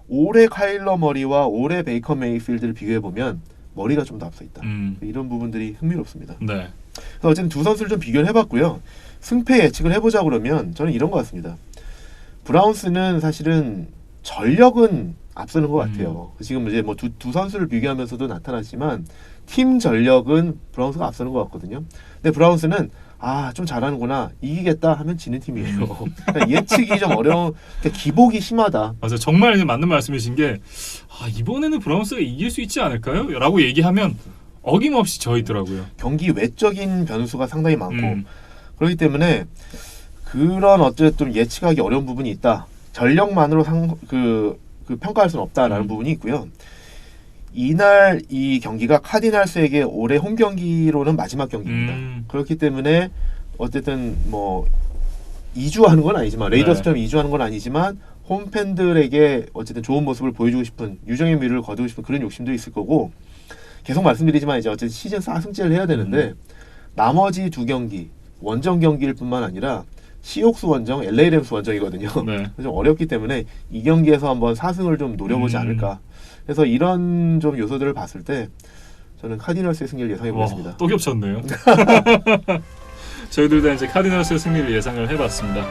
올해 카일러 머리와 올해 베이커 메이필드를 비교해 보면 머리가 좀 더 앞서 있다. 이런 부분들이 흥미롭습니다. 네. 그래서 어쨌든 두 선수를 좀 비교를 해봤고요. 승패 예측을 해보자 그러면 저는 이런 것 같습니다. 브라운스는 사실은 전력은 앞서는 것 같아요. 지금 이제 뭐 두 선수를 비교하면서도 나타났지만 팀 전력은 브라운스가 앞서는 것 같거든요. 근데 브라운스는 좀 잘하는구나 이기겠다 하면 지는 팀이에요. 그러니까 예측이 좀 어려운 그러니까 기복이 심하다. 맞아요. 정말 맞는 말씀이신 게 이번에는 브라운스가 이길 수 있지 않을까요? 라고 얘기하면 어김없이 져 있더라고요. 경기 외적인 변수가 상당히 많고 그렇기 때문에 그런 어쨌든 예측하기 어려운 부분이 있다. 전력만으로 그 평가할 수는 없다라는 부분이 있고요. 이날 이 경기가 카디널스에게 올해 홈 경기로는 마지막 경기입니다. 그렇기 때문에 어쨌든 뭐 이주하는 건 아니지만 레이더스처럼 이주하는 건 아니지만 홈 팬들에게 어쨌든 좋은 모습을 보여주고 싶은 유정의 미를 거두고 싶은 그런 욕심도 있을 거고 계속 말씀드리지만 이제 어쨌든 시즌 4승째를 해야 되는데 나머지 두 경기 원정 경기일 뿐만 아니라 시옥스 원정, LA 램스 원정이거든요. 네. 좀 어렵기 때문에 이 경기에서 한번 4승을 좀 노려보지 않을까. 그래서 이런 좀 요소들을 봤을 때 저는 카디널스의 승리를 예상해 보겠습니다. 또 겹쳤네요. 저희들 다 이제 카디널스의 승리를 예상을 해봤습니다.